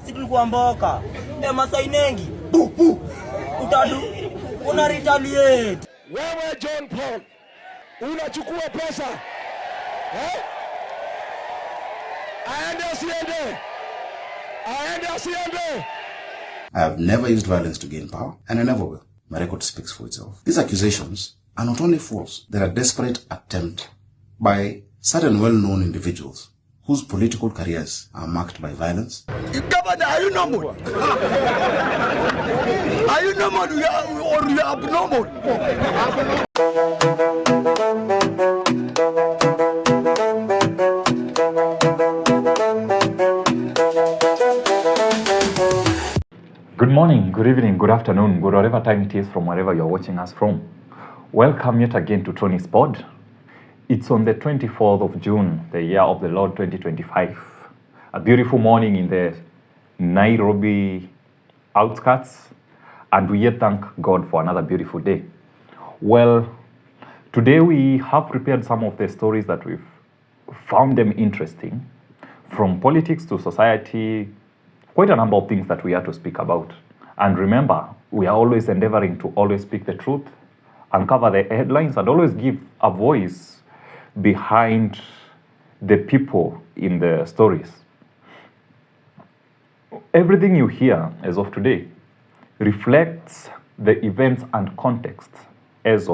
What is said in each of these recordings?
si tulikuwa mboka. Masai nengi. Utadu. Una retaliate. Wewe John Paul, unachukua pesa. Aende asiende. I have never used violence to gain power, and I never will. My record speaks for itself. These accusations are not only false, they are a desperate attempt by certain well-known individuals whose political careers are marked by violence. Governor, are you normal? Are you normal or you are abnormal? Good morning, good evening, good afternoon, good whatever time it is from wherever you're watching us from. Welcome yet again to Tony's Pod. It's on the 24th of June, the year of the Lord 2025. A beautiful morning in the Nairobi outskirts, and we yet thank God for another beautiful day. Well, today we have prepared some of the stories that we've found them interesting, from politics to society, quite a number of things that we have to speak about. And remember, we are always endeavoring to always speak the truth, uncover the headlines, and always give a voice behind the people in the stories. Everything you hear as of today reflects the events and context as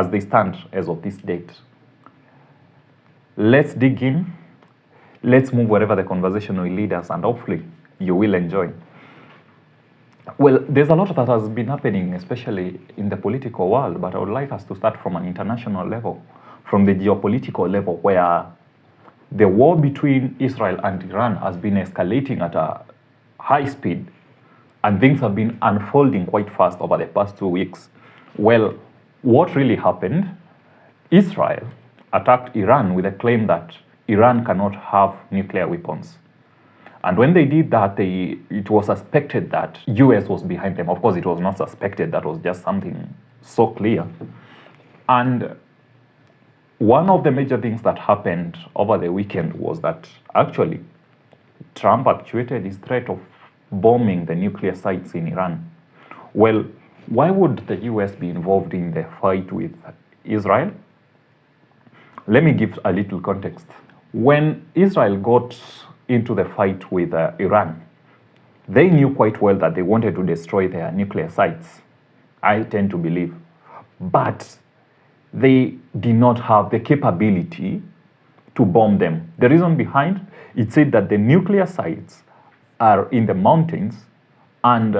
they stand as of this date. Let's dig in. Let's move wherever the conversation will lead us, and hopefully you will enjoy. Well, there's a lot that has been happening, especially in the political world, but I would like us to start from an international level, from the geopolitical level, where the war between Israel and Iran has been escalating at a high speed, and things have been unfolding quite fast over the past 2 weeks. Well, what really happened? Israel attacked Iran with a claim that Iran cannot have nuclear weapons. And when they did that, it was suspected that US was behind them. Of course, it was not suspected. That was just something so clear. And one of the major things that happened over the weekend was that actually Trump actuated his threat of bombing the nuclear sites in Iran. Well, why would the US be involved in the fight with Israel? Let me give a little context. When Israel got into the fight with Iran, they knew quite well that they wanted to destroy their nuclear sites, I tend to believe. But they did not have the capability to bomb them. The reason behind it said that the nuclear sites are in the mountains and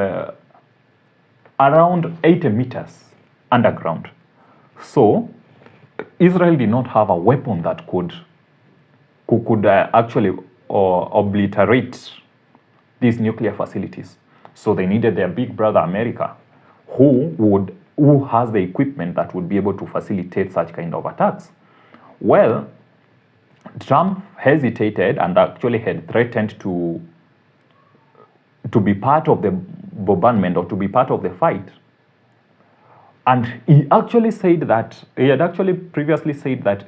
around 80 meters underground. So Israel did not have a weapon that could actually obliterate these nuclear facilities. So they needed their big brother America, who has the equipment that would be able to facilitate such kind of attacks. Well, Trump hesitated and actually had threatened to be part of the bombardment or to be part of the fight. And he actually said that, he had actually previously said that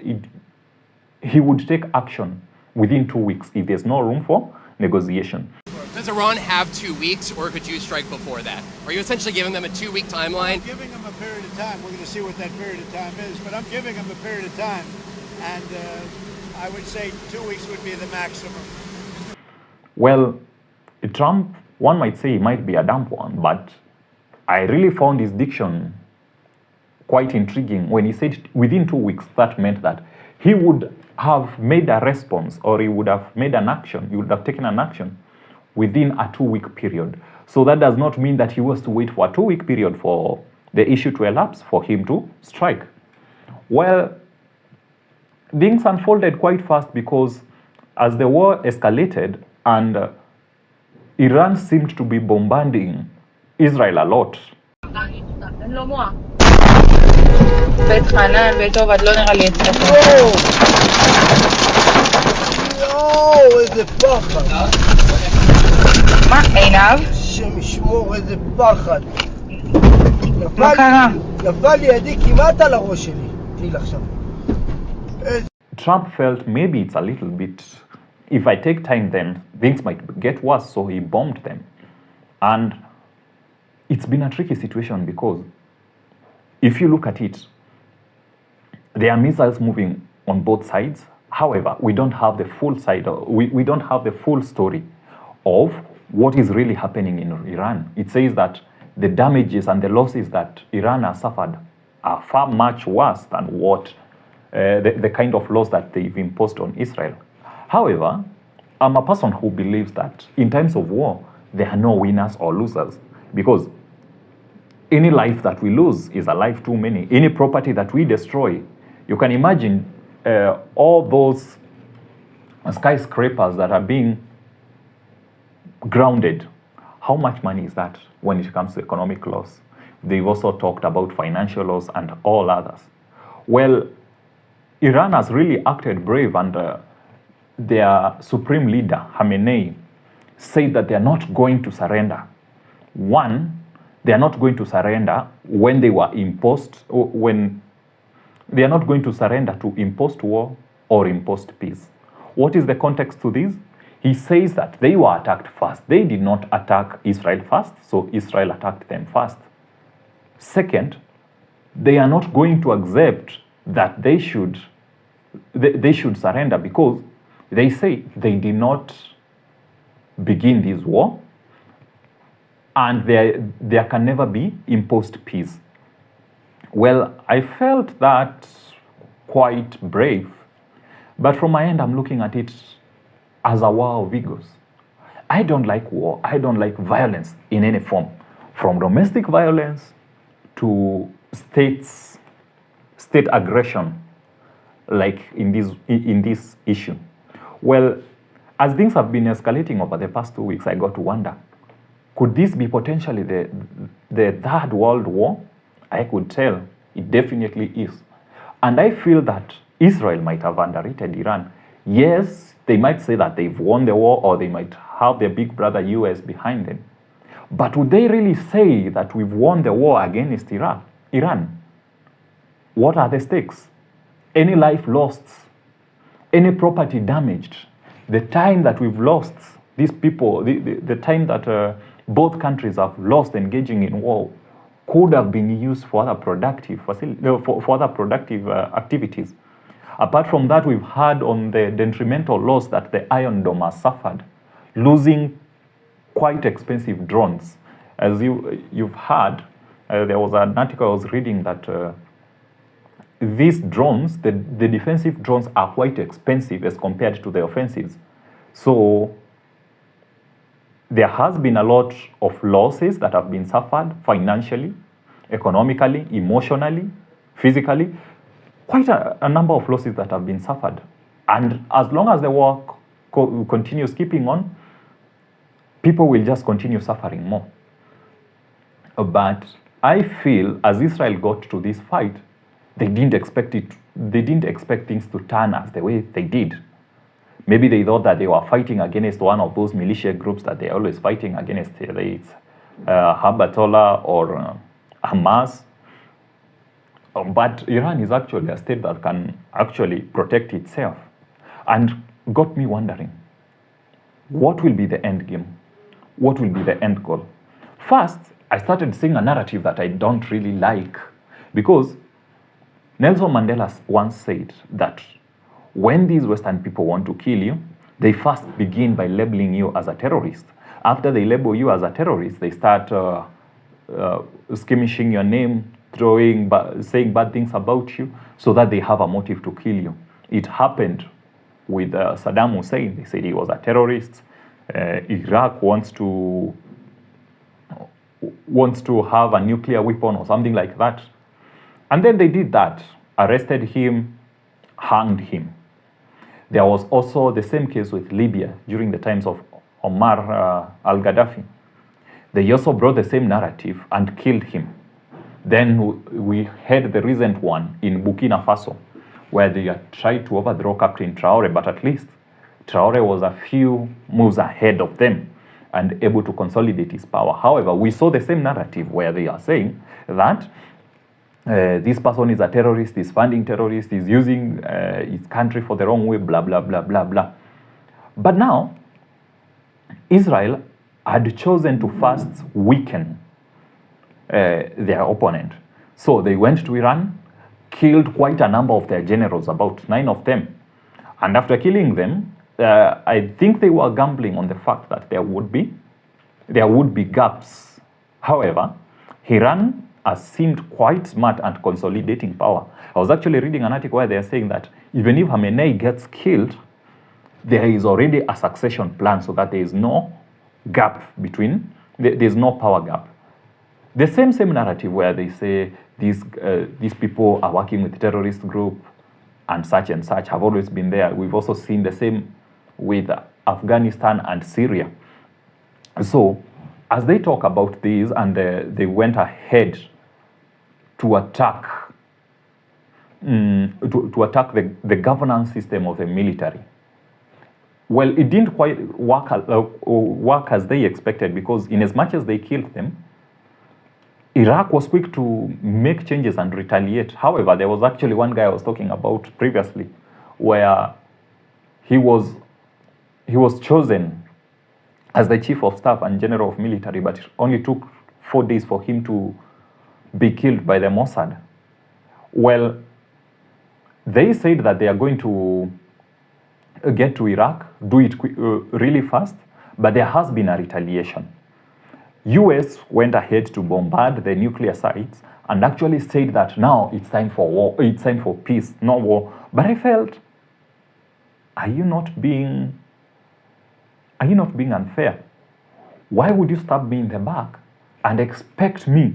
he would take action within 2 weeks if there's no room for negotiation. Does Iran have 2 weeks, or could you strike before that? Are you essentially giving them a 2-week timeline? I'm giving them a period of time. We're going to see what that period of time is, but I'm giving them a period of time, and I would say 2 weeks would be the maximum. Well, Trump, one might say he might be a dumb one, but I really found his diction quite intriguing. When he said within 2 weeks, that meant that he would have made a response, or he would have made an action, he would have taken an action within a 2-week period. So that does not mean that he was to wait for a 2-week period for the issue to elapse for him to strike. Well, things unfolded quite fast because as the war escalated and Iran seemed to be bombarding Israel a lot. בית חנן, בית עובד, לא נראה לי אצלך. יואו, איזה פחד. מה, עינב? השם ישמור, איזה פחד. מה קרה? נפל לי ידי כמעט על הראש שלי. תהיל עכשיו. Trump felt maybe it's a little bit if I take time, then things might get worse. So he bombed them. And it's been a tricky situation because if you look at it, there are missiles moving on both sides. However, we don't have the full side, we don't have the full story of what is really happening in Iran. It says that the damages and the losses that Iran has suffered are far much worse than what the kind of loss that they've imposed on Israel. However, I'm a person who believes that in times of war, there are no winners or losers, because any life that we lose is a life too many. Any property that we destroy, you can imagine all those skyscrapers that are being grounded. How much money is that when it comes to economic loss? They've also talked about financial loss and all others. Well, Iran has really acted brave, and their supreme leader, Khamenei, said that they are not going to surrender. One, they are not going to surrender when they were imposed, when they are not going to surrender to imposed war or imposed peace. What is the context to this? He says that they were attacked first. They did not attack Israel first, so Israel attacked them first. Second, they are not going to accept that they should surrender, because they say they did not begin this war, and there can never be imposed peace. Well, I felt that quite brave, but from my end, I'm looking at it as a war of egos. I don't like war. I don't like violence in any form, from domestic violence to state aggression, like in this issue. Well, as things have been escalating over the past 2 weeks, I got to wonder, could this be potentially the Third World War? I could tell it definitely is. And I feel that Israel might have underrated Iran. Yes, they might say that they've won the war, or they might have their big brother US behind them. But would they really say that we've won the war against Iran? What are the stakes? Any life lost? Any property damaged? The time that we've lost, these people, the time that both countries have lost engaging in war, could have been used for other productive activities. Apart from that, we've had on the detrimental loss that the Iron Dome has suffered, losing quite expensive drones. As you've heard, there was an article I was reading that these drones, the defensive drones, are quite expensive as compared to the offensives. So there has been a lot of losses that have been suffered financially, economically, emotionally, physically. Quite a number of losses that have been suffered. And as long as the war continues keeping on, people will just continue suffering more. But I feel as Israel got to this fight, they didn't expect things to turn as the way they did. Maybe they thought that they were fighting against one of those militia groups that they're always fighting against, whether it's Hezbollah or Hamas. But Iran is actually a state that can actually protect itself. And got me wondering, what will be the end game? What will be the end goal? First, I started seeing a narrative that I don't really like, because Nelson Mandela once said that when these Western people want to kill you, they first begin by labeling you as a terrorist. After they label you as a terrorist, they start skirmishing your name, saying bad things about you, so that they have a motive to kill you. It happened with Saddam Hussein. They said he was a terrorist. Iraq wants to have a nuclear weapon or something like that. And then they did that, arrested him, hanged him. There was also the same case with Libya during the times of Omar al-Gaddafi. They also brought the same narrative and killed him. Then we had the recent one in Burkina Faso, where they tried to overthrow Captain Traore, but at least Traore was a few moves ahead of them and able to consolidate his power. However, we saw the same narrative where they are saying that this person is a terrorist, is funding terrorists, is using his country for the wrong way, blah, blah, blah, blah, blah. But now, Israel had chosen to first weaken their opponent. So they went to Iran, killed quite a number of their generals, about 9 of them. And after killing them, I think they were gambling on the fact that there would be gaps. However, Iran has seemed quite smart at consolidating power. I was actually reading an article where they are saying that even if Khamenei gets killed, there is already a succession plan so that there is no gap between, there is no power gap. The same narrative where they say these people are working with terrorist group and such have always been there. We've also seen the same with Afghanistan and Syria. So as they talk about this and they went ahead to attack the governance system of the military. Well, it didn't quite work as they expected, because in as much as they killed them, Iraq was quick to make changes and retaliate. However, there was actually one guy I was talking about previously where he was chosen as the chief of staff and general of military, but it only took 4 days for him to be killed by the Mossad. Well, they said that they are going to get to Iraq, do it really fast, but there has been a retaliation. US went ahead to bombard the nuclear sites and actually said that now it's time for war, it's time for peace, not war. But I felt, are you not being unfair? Why would you stab me in the back and expect me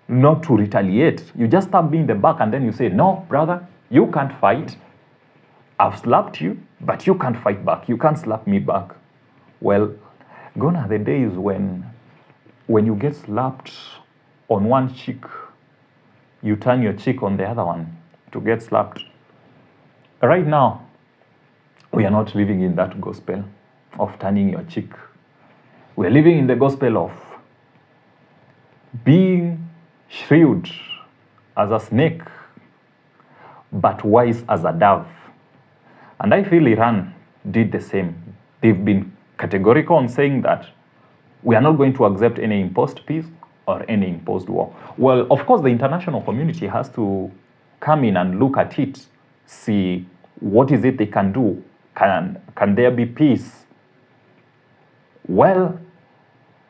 not to retaliate? You just stab me in the back and then you say, no, brother, you can't fight. I've slapped you, but you can't fight back. You can't slap me back. Well, gone are the days when you get slapped on one cheek, you turn your cheek on the other one to get slapped. Right now, we are not living in that gospel of turning your cheek. We are living in the gospel of being shrewd as a snake, but wise as a dove. And I feel Iran did the same. They've been categorical on saying that we are not going to accept any imposed peace or any imposed war. Well, of course, the international community has to come in and look at it, see what is it they can do. Can there be peace? Well,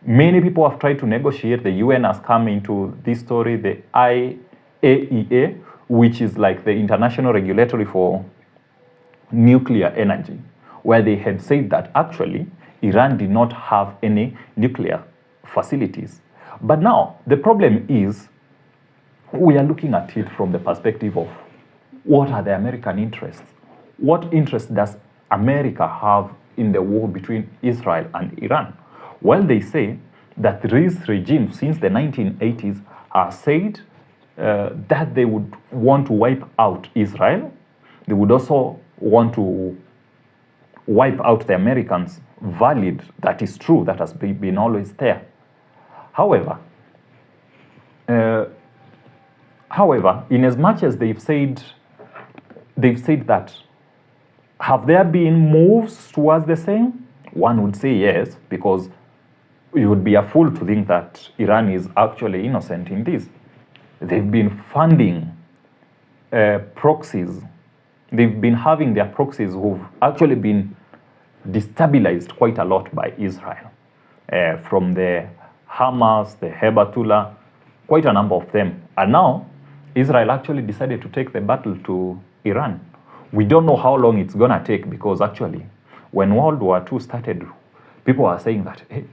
many people have tried to negotiate. The UN has come into this story, the IAEA, which is like the international regulatory for nuclear energy, where they had said that actually Iran did not have any nuclear facilities. But now the problem is we are looking at it from the perspective of what are the American interests? What interest does America have in the war between Israel and Iran? Well, they say that this regime since the 1980s has said that they would want to wipe out Israel. They would also want to wipe out the Americans. Valid, that is true, that has been always there. However, in as much as they've said that, have there been moves towards the same? One would say yes, because you would be a fool to think that Iran is actually innocent in this. They've been funding proxies. They've been having their proxies who've actually been destabilized quite a lot by Israel. From the Hamas, the Hezbollah, quite a number of them. And now, Israel actually decided to take the battle to Iran. We don't know how long it's gonna take, because actually, when World War II started, people are saying that, hey,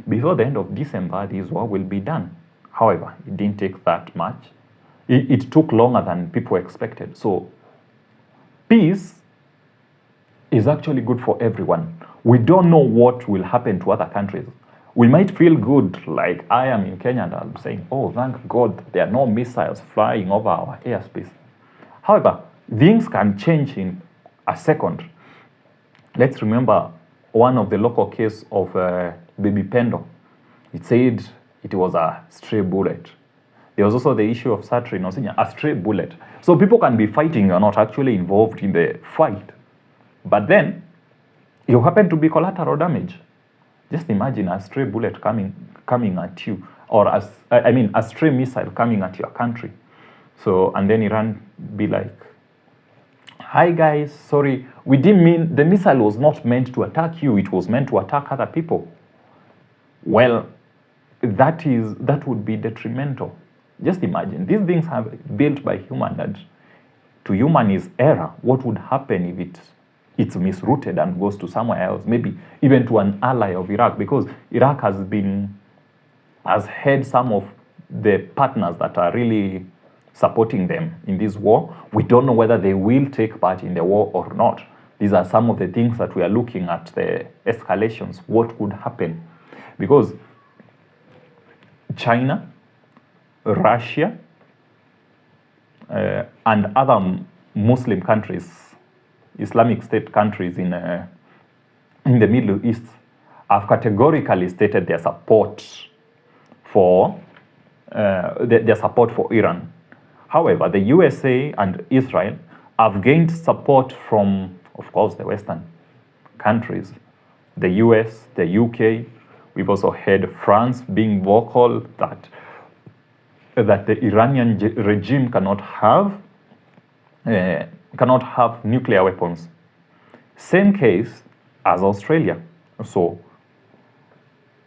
before the end of December, this war will be done. However, it didn't take that much. It took longer than people expected. So, peace is actually good for everyone. We don't know what will happen to other countries. We might feel good, like I am in Kenya and I'm saying, oh, thank God there are no missiles flying over our airspace. However, things can change in a second. Let's remember one of the local case of Baby Pendo. It said it was a stray bullet. There was also the issue of Satrin, a stray bullet. So people can be fighting, you're not actually involved in the fight. But then, you happen to be collateral damage. Just imagine a stray bullet coming at you, or a stray missile coming at your country. So, and then Iran be like, hi guys, sorry, we didn't mean, the missile was not meant to attack you, it was meant to attack other people. Well, that would be detrimental. Just imagine, these things have built by human, and to human is error. What would happen if it's misrouted and goes to somewhere else, maybe even to an ally of Iraq, because Iraq has had some of the partners that are really supporting them in this war. We don't know whether they will take part in the war or not. These are some of the things that we are looking at, the escalations, what could happen. Because China, Russia, and other Muslim countries, Islamic State countries in the Middle East, have categorically stated their support for Iran. However, the USA and Israel have gained support from, of course, the Western countries, the US, the UK. We've also heard France being vocal that the Iranian regime cannot have nuclear weapons. Same case as Australia. So,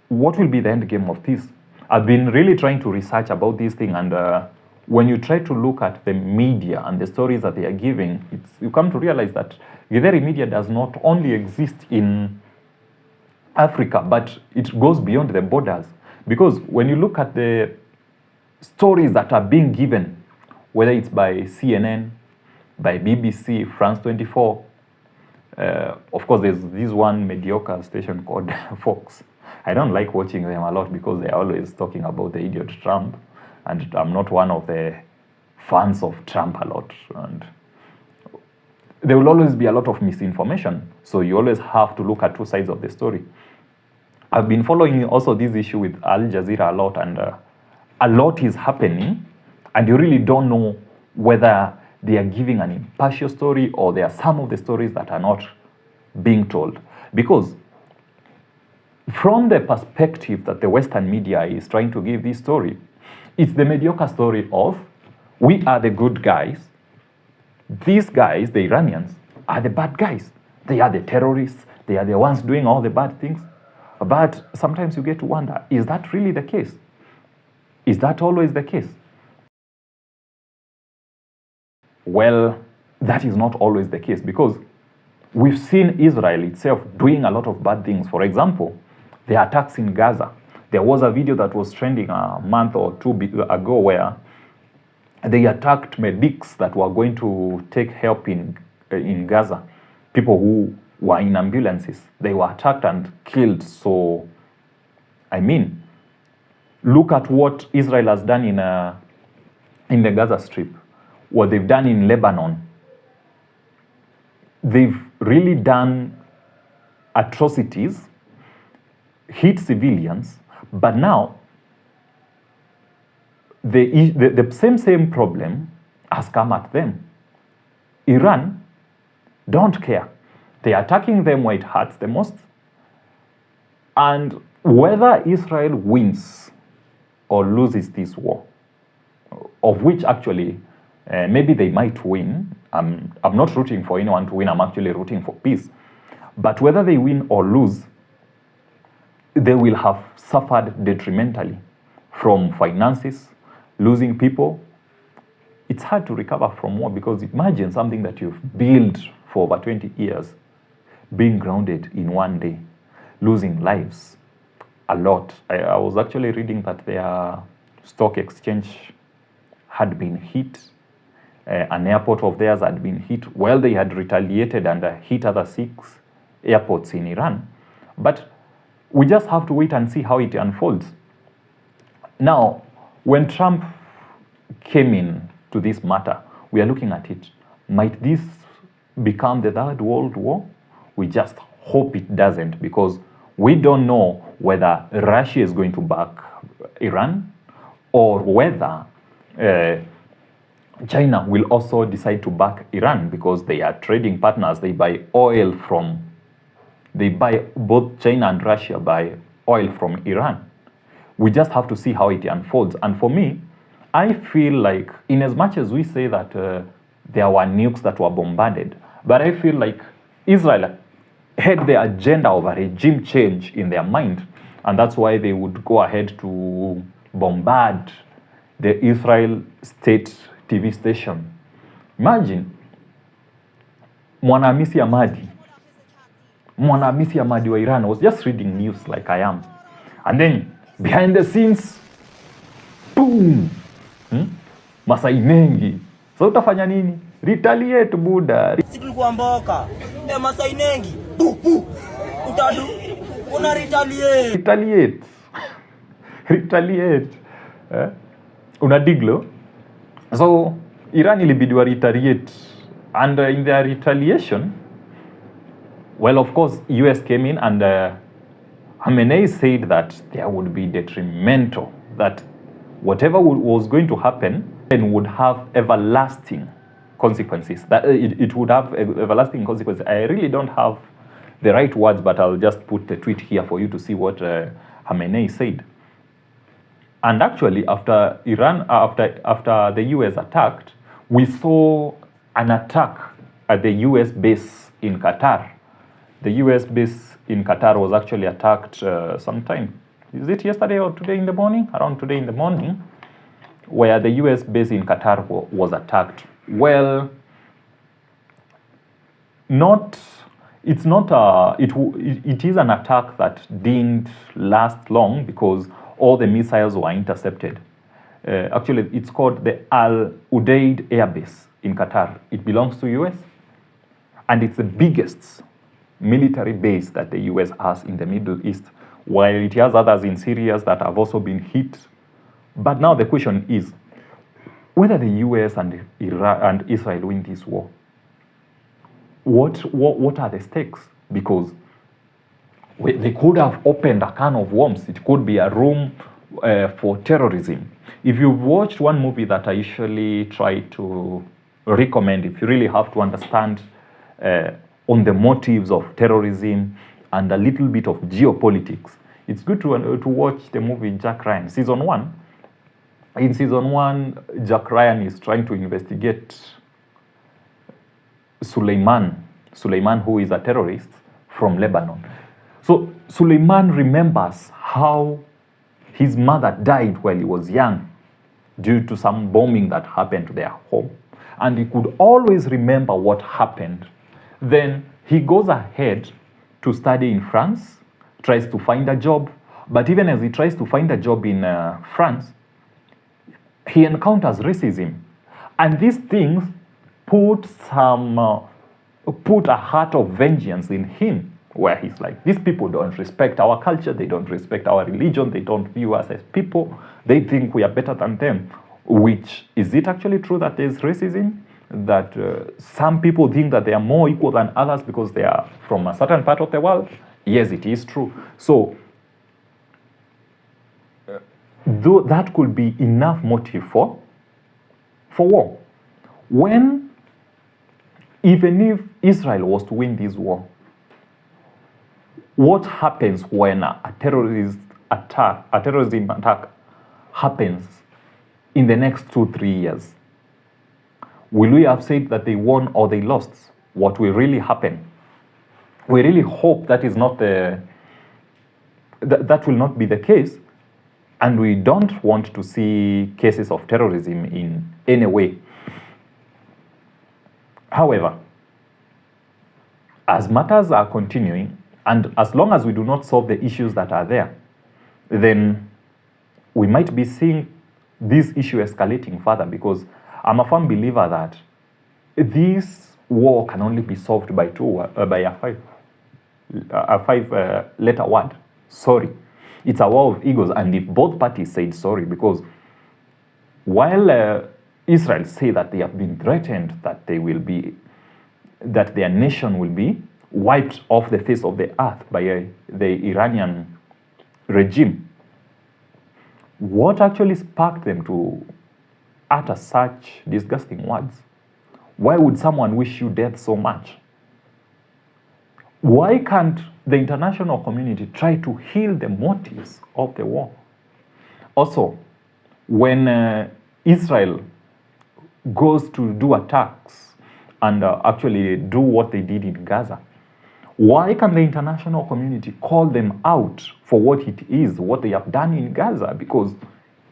what will be the end game of this? I've been really trying to research about this thing, and when you try to look at the media and the stories that they are giving, you come to realize that the very media does not only exist in Africa, but it goes beyond the borders. Because when you look at the stories that are being given, whether it's by CNN, by BBC, France 24, of course there's this one mediocre station called Fox. I don't like watching them a lot because they're always talking about the idiot Trump, and I'm not one of the fans of Trump a lot, and there will always be a lot of misinformation, so you always have to look at two sides of the story. I've been following also this issue with Al Jazeera a lot, and a lot is happening, and you really don't know whether they are giving an impartial story or there are some of the stories that are not being told. Because from the perspective that the Western media is trying to give this story, it's the mediocre story of, we are the good guys. These guys, the Iranians, are the bad guys. They are the terrorists. They are the ones doing all the bad things. But sometimes you get to wonder, is that really the case? Is that always the case? Well, that is not always the case, because we've seen Israel itself doing a lot of bad things. For example, the attacks in Gaza. There was a video that was trending a month or two ago where they attacked medics that were going to take help in Gaza. People who were in ambulances. They were attacked and killed. So, I mean, look at what Israel has done in the Gaza Strip, what they've done in Lebanon. They've really done atrocities, hit civilians, but now the same problem has come at them. Iran don't care. They are attacking them where it hurts the most. And whether Israel wins or loses this war, of which actually maybe they might win. I'm not rooting for anyone to win. I'm actually rooting for peace. But whether they win or lose, they will have suffered detrimentally from finances, losing people. It's hard to recover from war, because imagine something that you've built for over 20 years being grounded in one day, losing lives a lot. I was actually reading that their stock exchange had been hit. An airport of theirs had been hit. Well, they had retaliated and hit other 6 airports in Iran. But we just have to wait and see how it unfolds. Now, when Trump came in to this matter, we are looking at it. Might this become the Third World War? We just hope it doesn't, because we don't know whether Russia is going to back Iran or whether China will also decide to back Iran, because they are trading partners. They buy oil from They buy, both China and Russia buy oil from Iran. We just have to see how it unfolds. And for me, I feel like, in as much as we say that there were nukes that were bombarded, but I feel like Israel had the agenda of a regime change in their mind, and that's why they would go ahead to bombard the Israel state TV station. Imagine, Mwanamisi Ahmadi wa Iran was just reading news like I am, and then behind the scenes, boom, Masai mengi. So utafanya nini? Retaliate buda. Si tulikuwa mboka. Masai mengi. Utadu. Una retaliate. Retaliate. Una diglo. So Iran ilibidi wa retaliate, and in their retaliation, well, of course, US came in, and Khamenei said that there would be detrimental, that whatever was going to happen would have everlasting consequences. That it would have everlasting consequences. I really don't have the right words, but I'll just put the tweet here for you to see what Khamenei said. And actually, after the US attacked, we saw an attack at the US base in Qatar. The US base in Qatar was actually attacked sometime. Is it yesterday or today in the morning? Around today in the morning, where the US base in Qatar was attacked. Well, it is an attack that didn't last long because all the missiles were intercepted. Actually, it's called the Al Udeid Air Base in Qatar. It belongs to US, and it's the biggest military base that the US has in the Middle East, while it has others in Syria that have also been hit. But now the question is whether the US and Iran and Israel win this war. What are the stakes? Because they could have opened a can of worms. It could be a room for terrorism. If you've watched one movie that I usually try to recommend, if you really have to understand on the motives of terrorism and a little bit of geopolitics, it's good to watch the movie Jack Ryan, season 1. In season 1, Jack Ryan is trying to investigate Suleiman, who is a terrorist from Lebanon. So Suleiman remembers how his mother died while he was young due to some bombing that happened to their home. And he could always remember what happened. Then he goes ahead to study in France, tries to find a job. But even as he tries to find a job in France, he encounters racism. And these things put a heart of vengeance in him, where he's like, these people don't respect our culture, they don't respect our religion, they don't view us as people, they think we are better than them. Which, is it actually true that there's racism? That some people think that they are more equal than others because they are from a certain part of the world? Yes, it is true. So, though that could be enough motive for war. Even if Israel was to win this war, what happens when a terrorism attack happens in the next 2-3 years? Will we have said that they won or they lost? What will really happen? We really hope that is not that will not be the case, and we don't want to see cases of terrorism in any way. However, as matters are continuing, and as long as we do not solve the issues that are there, then we might be seeing this issue escalating further, because I'm a firm believer that this war can only be solved by a five-letter word: sorry. It's a war of egos, and if both parties said sorry, because while Israel say that they have been threatened that their nation will be wiped off the face of the earth by the Iranian regime, what actually sparked them to utter such disgusting words? Why would someone wish you death so much? Why can't the international community try to heal the motives of the war? Also, when Israel goes to do attacks and actually do what they did in Gaza, why can the international community call them out for what it is, what they have done in Gaza? Because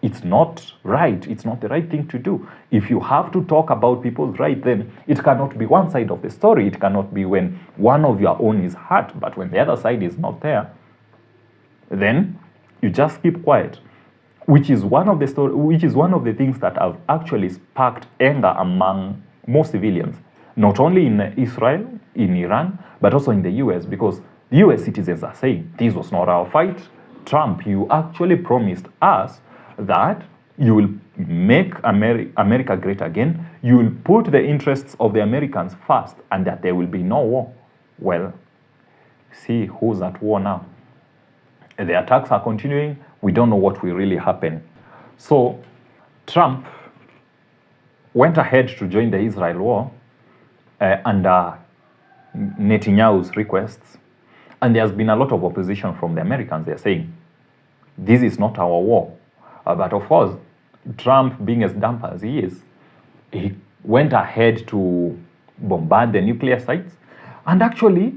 it's not right. It's not the right thing to do. If you have to talk about people's rights, then it cannot be one side of the story. It cannot be when one of your own is hurt, but when the other side is not there, then you just keep quiet. Which is one of the things that have actually sparked anger among most civilians, not only in Israel, in Iran, but also in the US, because the US citizens are saying, this was not our fight. Trump, you actually promised us that you will make America great again. You will put the interests of the Americans first and that there will be no war. Well, see who's at war now. The attacks are continuing. We don't know what will really happen. So Trump went ahead to join the Israel war under Netanyahu's requests. And there's been a lot of opposition from the Americans. They're saying, this is not our war. But of course, Trump, being as dumb as he is, he went ahead to bombard the nuclear sites and actually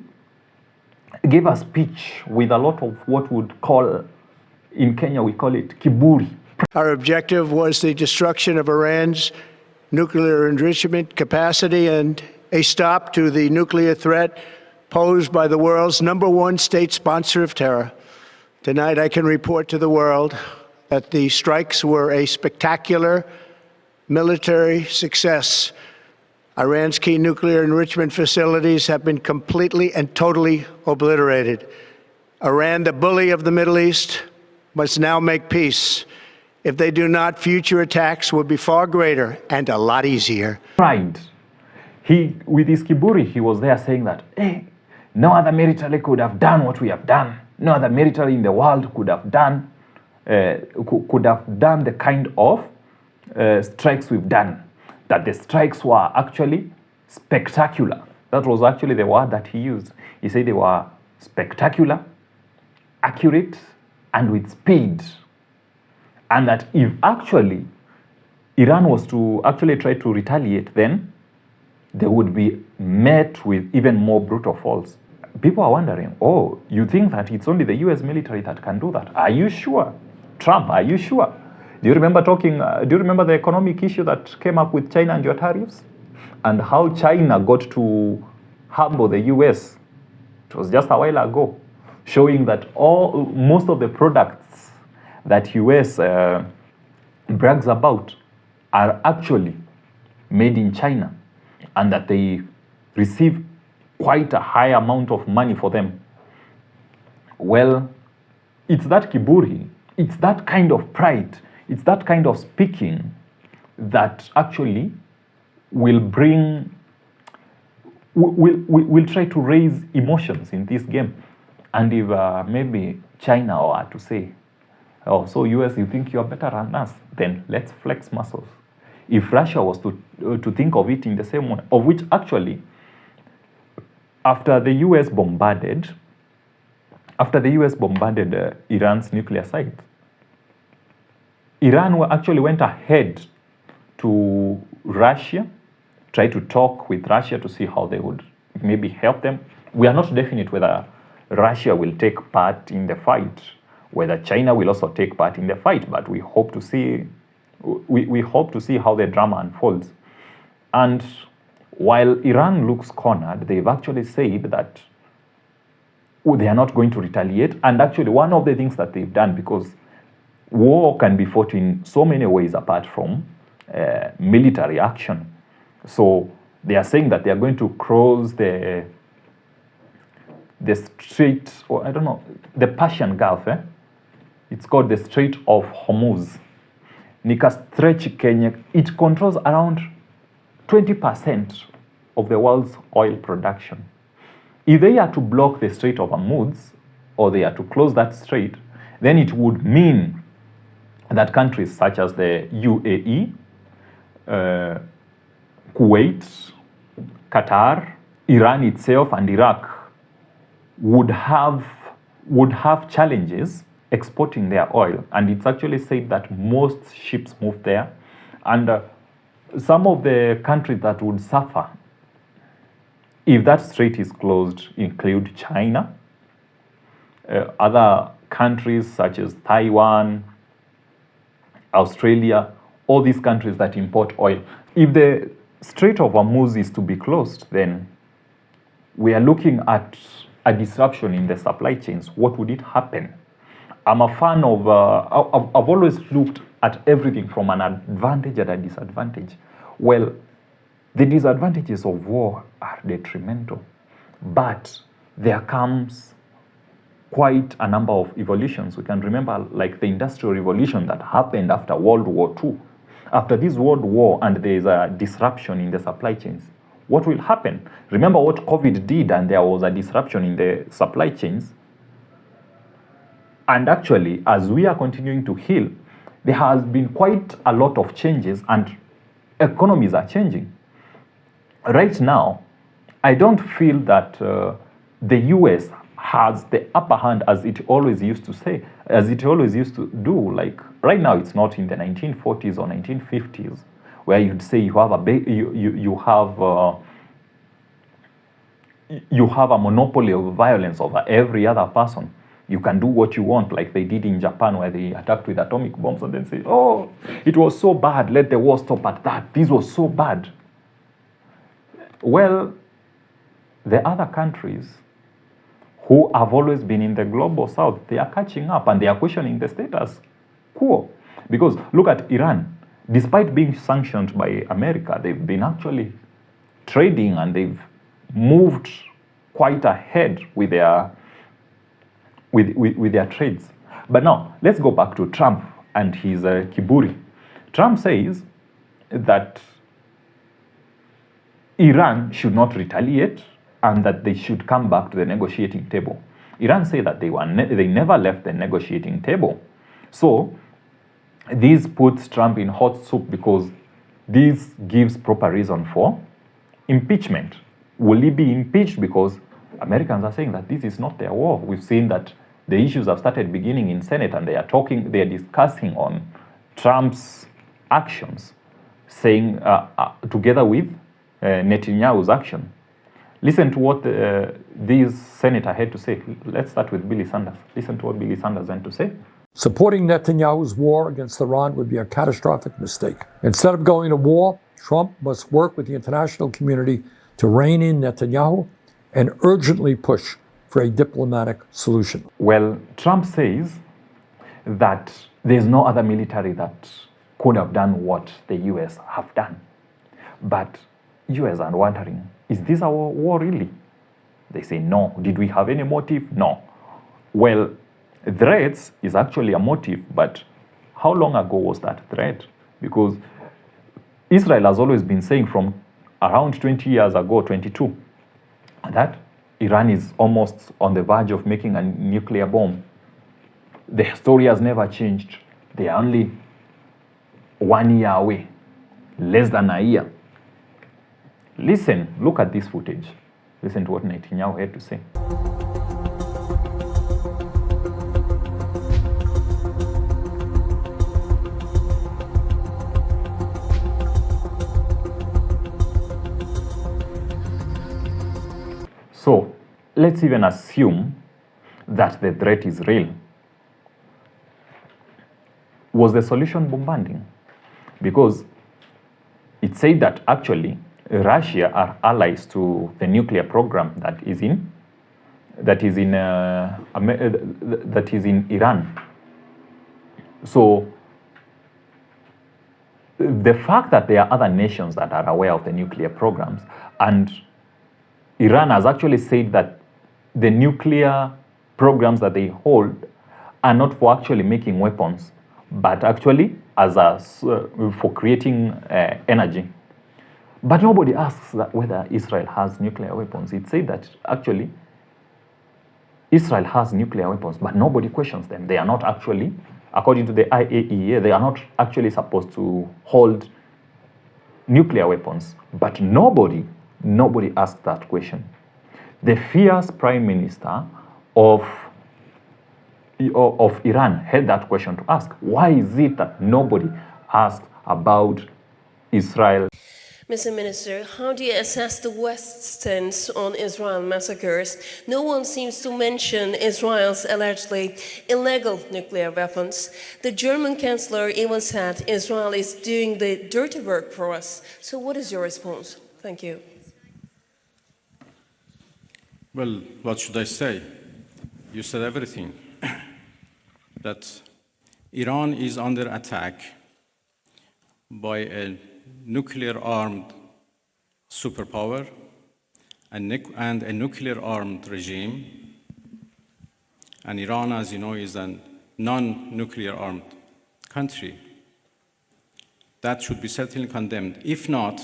gave a speech with a lot of what would call, in Kenya we call it kiburi. Our objective was the destruction of Iran's nuclear enrichment capacity and a stop to the nuclear threat posed by the world's #1 state sponsor of terror. Tonight, I can report to the world that the strikes were a spectacular military success. Iran's key nuclear enrichment facilities have been completely and totally obliterated. Iran, the bully of the Middle East, must now make peace. If they do not, future attacks will be far greater and a lot easier. Right. With his kiburi, he was there saying that, hey, no other military could have done what we have done. No other military in the world could have done the kind of strikes we've done. That the strikes were actually spectacular. That was actually the word that he used. He said they were spectacular, accurate, and with speed. And that if actually Iran was to actually try to retaliate, then they would be met with even more brutal falls. People are wondering, oh, you think that it's only the US military that can do that? Are you sure? Trump, are you sure? Do you remember the economic issue that came up with China and your tariffs? And how China got to humble the US? It was just a while ago, showing that most of the products that US brags about are actually made in China, and that they receive quite a high amount of money for them. Well, it's that kiburi, it's that kind of pride, it's that kind of speaking that actually will try to raise emotions in this game. And if maybe China were to say, oh, so US, you think you're better than us? Then let's flex muscles. If Russia was to think of it in the same way, of which actually, after the US bombarded Iran's nuclear site, Iran actually went ahead to Russia, tried to talk with Russia to see how they would maybe help them. We are not definite whether Russia will take part in the fight, whether China will also take part in the fight, but we hope to see how the drama unfolds. And while Iran looks cornered, they've actually said that they are not going to retaliate. And actually, one of the things that they've done, because war can be fought in so many ways apart from military action. So they are saying that they are going to cross the Strait, or I don't know, the Persian Gulf. It's called the Strait of Hormuz. Nika stretch Kenya. It controls around 20% of the world's oil production. If they are to block the Strait of Hormuz, or they are to close that strait, then it would mean that countries such as the UAE, Kuwait, Qatar, Iran itself, and Iraq would have challenges exporting their oil, and it's actually said that most ships move there, and some of the countries that would suffer if that strait is closed include China, other countries such as Taiwan, Australia, all these countries that import oil. If the Strait of Hormuz is to be closed, then we are looking at a disruption in the supply chains. What would it happen? I'm a fan of, I've always looked at everything from an advantage and a disadvantage. Well, the disadvantages of war are detrimental, but there comes quite a number of evolutions. We can remember like the Industrial Revolution that happened after World War II. After this World War and there is a disruption in the supply chains, what will happen? Remember what COVID did, and there was a disruption in the supply chains. And actually, as we are continuing to heal, there has been quite a lot of changes and economies are changing. Right now, I don't feel that the US has the upper hand as it always used to say, as it always used to do. Like right now, it's not in the 1940s or 1950s where you'd say you have you have a monopoly of violence over every other person. You can do what you want, like they did in Japan, where they attacked with atomic bombs and then say, oh, it was so bad, let the war stop at that. This was so bad. Well, the other countries who have always been in the global south, they are catching up and they are questioning the status quo. Because look at Iran. Despite being sanctioned by America, they've been actually trading and they've moved quite ahead with their trades. But now, let's go back to Trump and his kiburi. Trump says that Iran should not retaliate and that they should come back to the negotiating table. Iran say that they never left the negotiating table. So this puts Trump in hot soup because this gives proper reason for impeachment. Will he be impeached because Americans are saying that this is not their war? We've seen that the issues have started beginning in Senate and they are discussing on Trump's actions, saying together with Netanyahu's action. Listen to what this senator had to say. Let's start with Billy Sanders. Listen to what Billy Sanders had to say. Supporting Netanyahu's war against Iran would be a catastrophic mistake. Instead of going to war, Trump must work with the international community to rein in Netanyahu and urgently push for a diplomatic solution. Well, Trump says that there's no other military that could have done what the US have done. But US are wondering, is this our war really? They say no. Did we have any motive? No. Well, threats is actually a motive, but how long ago was that threat? Because Israel has always been saying from around 20 years ago, 22, that Iran is almost on the verge of making a nuclear bomb. The story has never changed. They are only 1 year away, less than a year. Listen, look at this footage. Listen to what Netanyahu had to say. So, let's even assume that the threat is real. Was the solution bombarding? Because it said that actually Russia are allies to the nuclear program that is in Iran. So the fact that there are other nations that are aware of the nuclear programs, and Iran has actually said that the nuclear programs that they hold are not for actually making weapons, but actually as for creating energy. But nobody asks that whether Israel has nuclear weapons. It said that actually Israel has nuclear weapons, but nobody questions them. They are not actually, according to the IAEA, they are not actually supposed to hold nuclear weapons. But nobody asked that question. The fierce prime minister of Iran had that question to ask. Why is it that nobody asked about Israel? Mr. Minister, how do you assess the West's stance on Israel massacres? No one seems to mention Israel's allegedly illegal nuclear weapons. The German Chancellor even said Israel is doing the dirty work for us. So what is your response? Thank you. Well, what should I say? You said everything. That Iran is under attack by a nuclear-armed superpower and a nuclear-armed regime. And Iran, as you know, is a non-nuclear armed country. That should be certainly condemned. If not,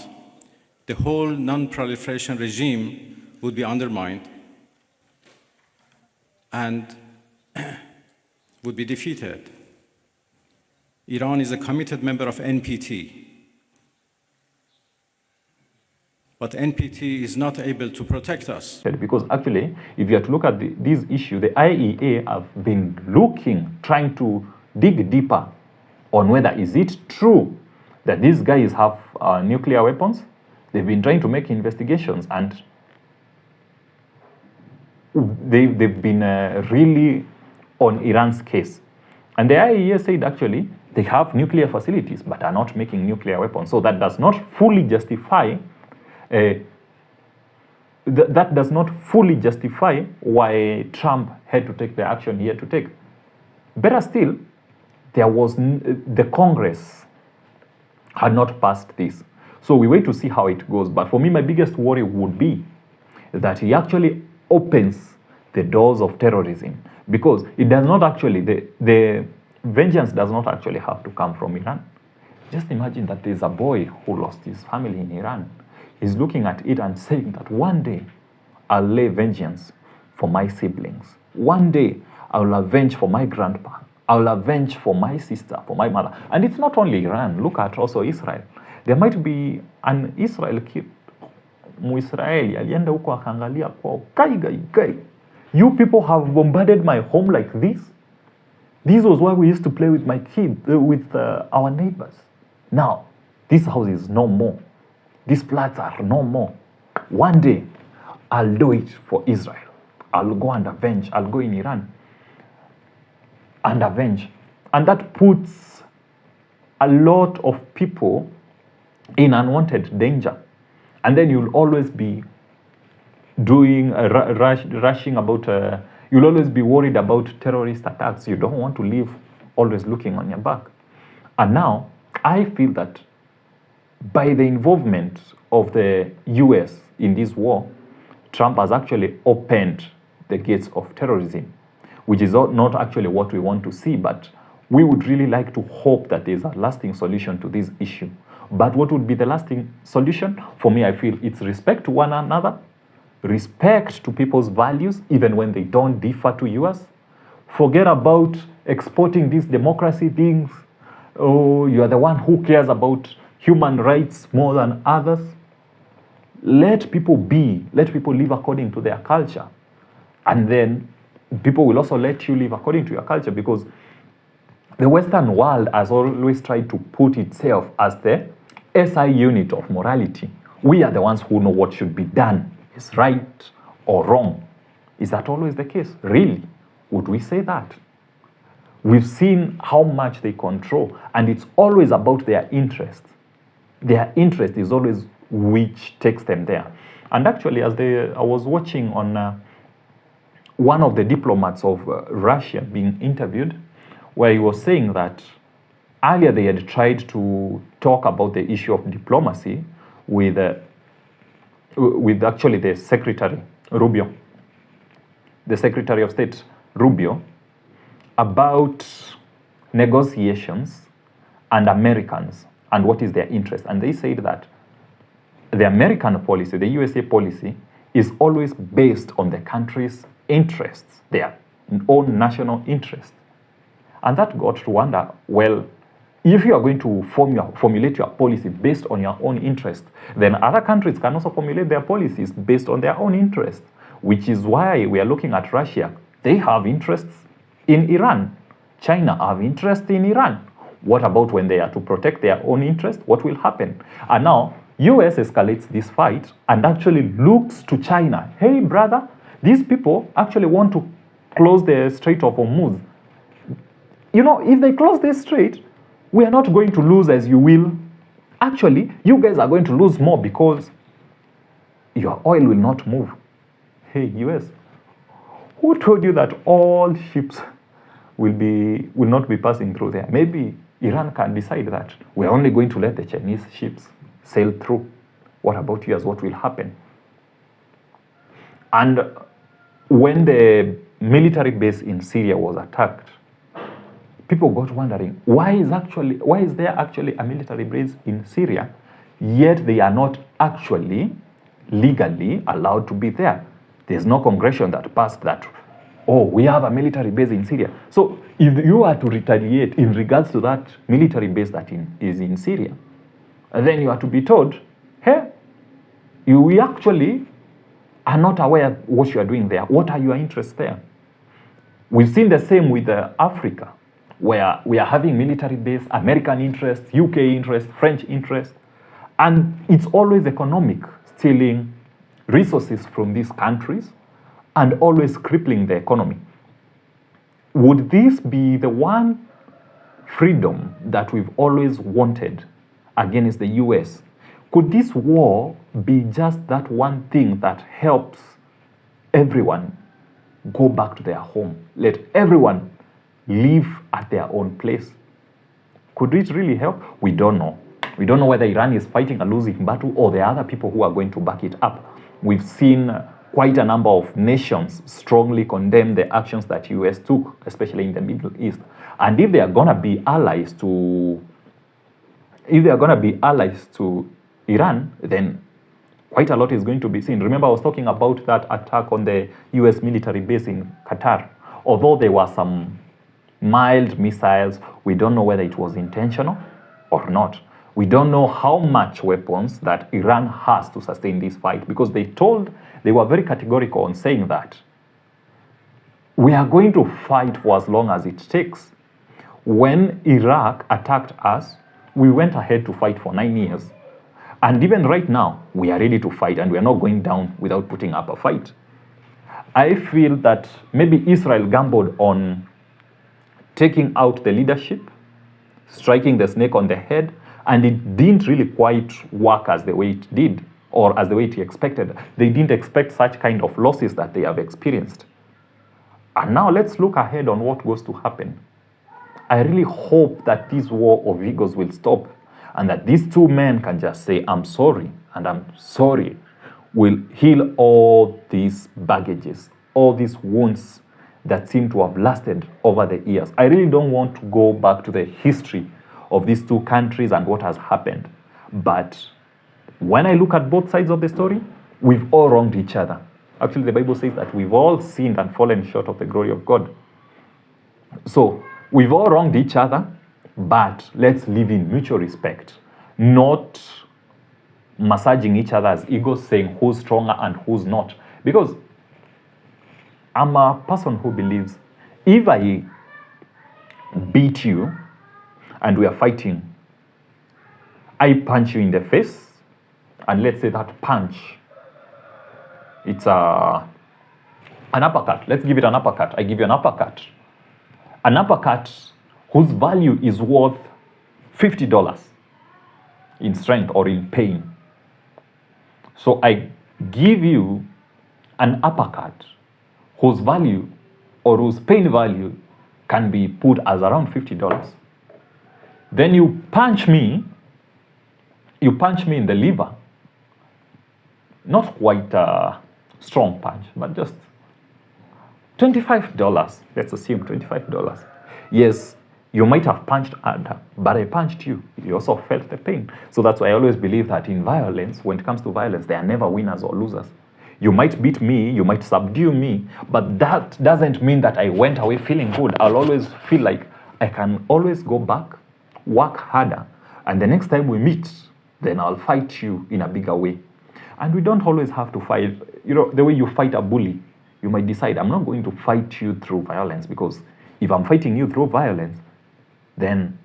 the whole non-proliferation regime would be undermined and would be defeated. Iran is a committed member of NPT. But NPT is not able to protect us. Because actually, if you have to look at this issue, the IEA have been trying to dig deeper on whether is it true that these guys have nuclear weapons. They've been trying to make investigations, and they've been really on Iran's case. And the IEA said actually they have nuclear facilities but are not making nuclear weapons. So that does not fully justify why Trump had to take the action he had to take. Better still, the Congress had not passed this. So we wait to see how it goes. But for me, my biggest worry would be that he actually opens the doors of terrorism, because it does not actually, the vengeance does not actually have to come from Iran. Just imagine that there's a boy who lost his family in Iran. He's looking at it and saying that one day I'll lay vengeance for my siblings. One day I'll avenge for my grandpa. I'll avenge for my sister, for my mother. And it's not only Iran. Look at also Israel. There might be an Israel kid, Muisraeli, alienda huko akaangalia kwao, kai. You people have bombarded my home like this. This was why we used to play with my kid, with our neighbors. Now, this house is no more. These flats are no more. One day, I'll do it for Israel. I'll go and avenge. I'll go in Iran and avenge. And that puts a lot of people in unwanted danger. And then you'll always be doing, rushing about, you'll always be worried about terrorist attacks. You don't want to live always looking on your back. And now, I feel that by the involvement of the US in this war, Trump has actually opened the gates of terrorism, which is not actually what we want to see, but we would really like to hope that there's a lasting solution to this issue. But what would be the lasting solution? For me, I feel it's respect to one another, respect to people's values, even when they don't differ to yours. Forget about exporting these democracy things. Oh, you are the one who cares about human rights more than others. Let people be. Let people live according to their culture. And then people will also let you live according to your culture, because the Western world has always tried to put itself as the SI unit of morality. We are the ones who know what should be done, is right or wrong. Is that always the case? Really? Would we say that? We've seen how much they control, and it's always about their interest. Their interest is always which takes them there. And actually, I was watching on one of the diplomats of Russia being interviewed, where he was saying that earlier they had tried to talk about the issue of diplomacy with actually the Secretary Rubio, the Secretary of State Rubio, about negotiations and Americans and what is their interest. And they said that the American policy, the USA policy, is always based on the country's interests, their own national interest. And that got to wonder, well, if you are going to formulate your policy based on your own interest, then other countries can also formulate their policies based on their own interest. which is why we are looking at Russia. They have interests in Iran. China have interest in Iran. What about when they are to protect their own interest? What will happen? And now, US escalates this fight and actually looks to China. Hey, brother, these people actually want to close the Strait of Hormuz. You know, if they close this strait, we are not going to lose as you will. Actually, you guys are going to lose more because your oil will not move. Hey, US, who told you that all ships will not be passing through there? Maybe Iran can decide that we're only going to let the Chinese ships sail through. What about you? What will happen? And when the military base in Syria was attacked, people got wondering, why is there actually a military base in Syria, yet they are not actually legally allowed to be there? There's no congression that passed that, oh, we have a military base in Syria. So if you are to retaliate in regards to that military base that is in Syria, then you are to be told, hey, we actually are not aware of what you are doing there. What are your interests there? We've seen the same with Africa, where we are having military base, American interest, UK interest, French interest, and it's always economic, stealing resources from these countries and always crippling the economy. Would this be the one freedom that we've always wanted against the US? Could this war be just that one thing that helps everyone go back to their home? Let everyone live at their own place. Could it really help? We don't know. We don't know whether Iran is fighting a losing battle or there are other people who are going to back it up. We've seen quite a number of nations strongly condemn the actions that US took, especially in the Middle East. And if they are going to be allies to Iran, then quite a lot is going to be seen. Remember, I was talking about that attack on the US military base in Qatar. Although there were some mild missiles, we don't know whether it was intentional or not. We don't know how much weapons that Iran has to sustain this fight, because they were very categorical on saying that we are going to fight for as long as it takes. When Iraq attacked us, we went ahead to fight for 9 years. And even right now, we are ready to fight, and we are not going down without putting up a fight. I feel that maybe Israel gambled on taking out the leadership, striking the snake on the head, and it didn't really quite work as the way it did, or as the way it expected. They didn't expect such kind of losses that they have experienced. And now let's look ahead on what goes to happen. I really hope that this war of egos will stop, and that these two men can just say, I'm sorry, and I'm sorry, will heal all these baggages, all these wounds that seem to have lasted over the years. I really don't want to go back to the history of these two countries and what has happened. But when I look at both sides of the story, we've all wronged each other. Actually, the Bible says that we've all sinned and fallen short of the glory of God. So we've all wronged each other, but let's live in mutual respect, not massaging each other's egos, saying who's stronger and who's not. Because I'm a person who believes if I beat you and we are fighting, I punch you in the face, and let's say that punch, it's an uppercut. Let's give it an uppercut. I give you an uppercut. An uppercut whose value is worth $50 in strength or in pain. So I give you an uppercut whose value or whose pain value can be put as around $50. Then you punch me in the liver. Not quite a strong punch, but just $25. Let's assume $25. Yes, you might have punched harder, but I punched you. You also felt the pain. So that's why I always believe that in violence, when it comes to violence, there are never winners or losers. You might beat me, you might subdue me, but that doesn't mean that I went away feeling good. I'll always feel like I can always go back, work harder, and the next time we meet, then I'll fight you in a bigger way. And we don't always have to fight. You know, the way you fight a bully, you might decide, I'm not going to fight you through violence, because if I'm fighting you through violence, then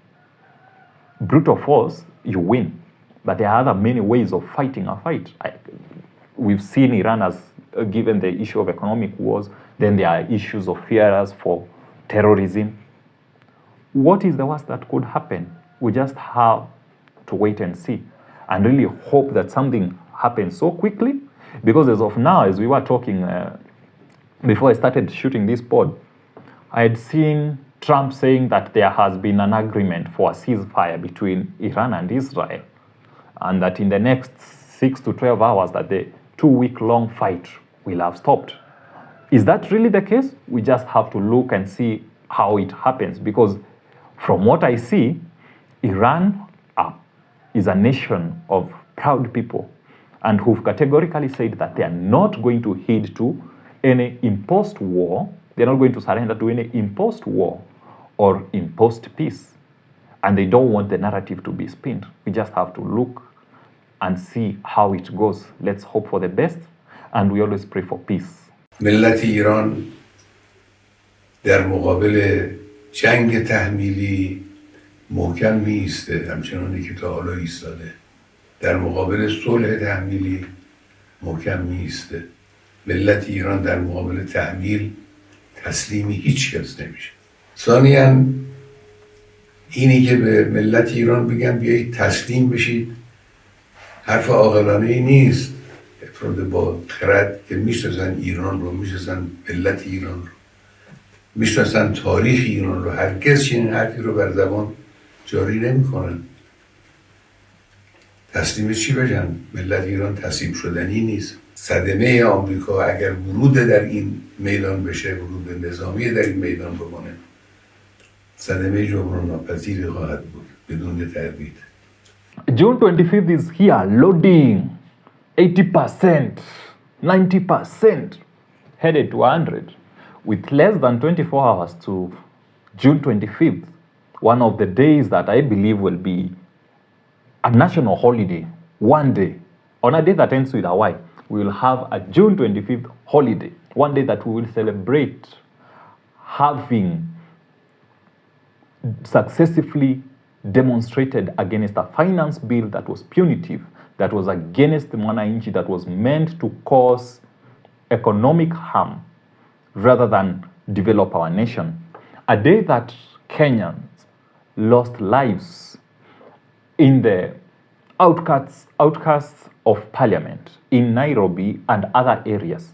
brutal force, you win. But there are other many ways of fighting a fight. We've seen Iran as given the issue of economic wars, then there are issues of fears for terrorism. What is the worst that could happen? We just have to wait and see, and really hope that something happens so quickly, because as of now, as we were talking before I started shooting this pod, I had seen Trump saying that there has been an agreement for a ceasefire between Iran and Israel, and that in the next 6 to 12 hours that the 2-week-long fight will have stopped. Is that really the case? We just have to look and see how it happens, because from what I see, Iran is a nation of proud people and who've categorically said that they are not going to heed to any imposed war. They're not going to surrender to any imposed war or imposed peace. And they don't want the narrative to be spinned. We just have to look and see how it goes. Let's hope for the best, and we always pray for peace. ملت ایران در مقابل جنگ تحمیلی محکم می ایسته، همچنانی که تا حالا ایستاده. در مقابل صلح تحمیلی محکم می ایسته. ملت ایران در مقابل تحمیل تسلیم هیچ کس نمیشه. ثانیاً اینی که به ملت ایران بگم بیایید تسلیم بشید حرف عاقلانه ای نیست. افراد با خرد که میشناسن ایران رو، میشناسن ملت ایران رو، میشناسن تاریخ ایران رو، هرگز چنین حرفی رو بر زبان جاری نمیکنن. تسلیم چی بشن؟ ملت ایران تسلیم شدنی نیست. صدمه آمریکا اگر ورود در این میدان بشه، ورود نظامی در این میدان بکنه، صدمه جبران ناپذیری خواهد بود بدون تردید. June 25th is here, loading 80%, 90%, headed to 100, with less than 24 hours to June 25th, one of the days that I believe will be a national holiday. One day, on a day that ends with a Y, we will have a June 25th holiday, one day that we will celebrate having successively demonstrated against a finance bill that was punitive, that was against the mwananchi, that was meant to cause economic harm rather than develop our nation. A day that Kenyans lost lives in the outcasts of parliament in Nairobi and other areas,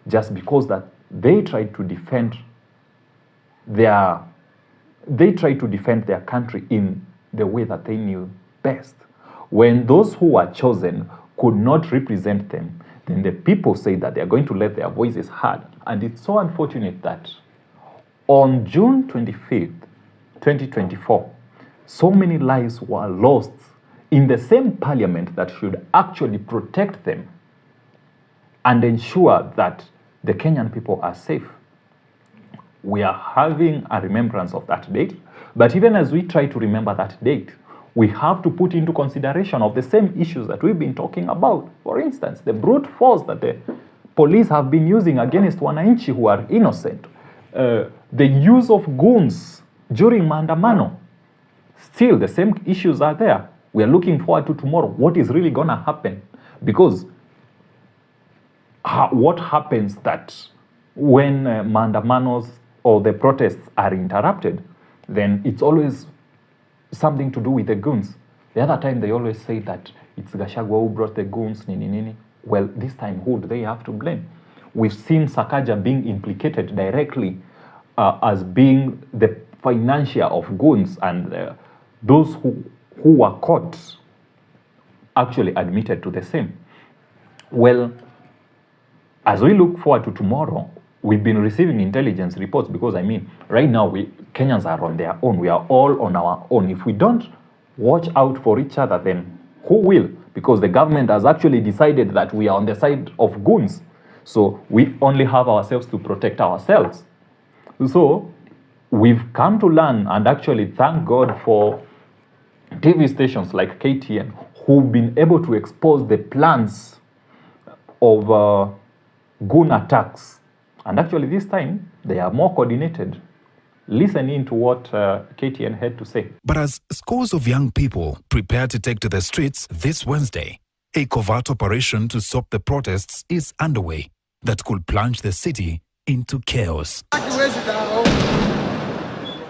just because that they tried to defend their country in the way that they knew best. When those who were chosen could not represent them, then the people say that they are going to let their voices heard. And it's so unfortunate that on June 25th, 2024, so many lives were lost in the same parliament that should actually protect them and ensure that the Kenyan people are safe. We are having a remembrance of that date, but even as we try to remember that date, we have to put into consideration of the same issues that we've been talking about. For instance, the brute force that the police have been using against wananchi who are innocent, the use of goons during maandamano. Still, the same issues are there. We are looking forward to tomorrow. What is really going to happen? Because what happens that when maandamanos or the protests are interrupted, then it's always something to do with the goons. The other time they always say that it's Gachagua who brought the goons, nini nini. Well, this time who do they have to blame? We've seen Sakaja being implicated directly as being the financier of goons, and those who were caught actually admitted to the same. Well, as we look forward to tomorrow, we've been receiving intelligence reports, because right now Kenyans are on their own. We are all on our own. If we don't watch out for each other, then who will? Because the government has actually decided that we are on the side of goons. So we only have ourselves to protect ourselves. So we've come to learn and actually thank God for TV stations like KTN who've been able to expose the plans of goon attacks. And actually this time, they are more coordinated. Listen in to what KTN had to say. But as scores of young people prepare to take to the streets this Wednesday, a covert operation to stop the protests is underway that could plunge the city into chaos.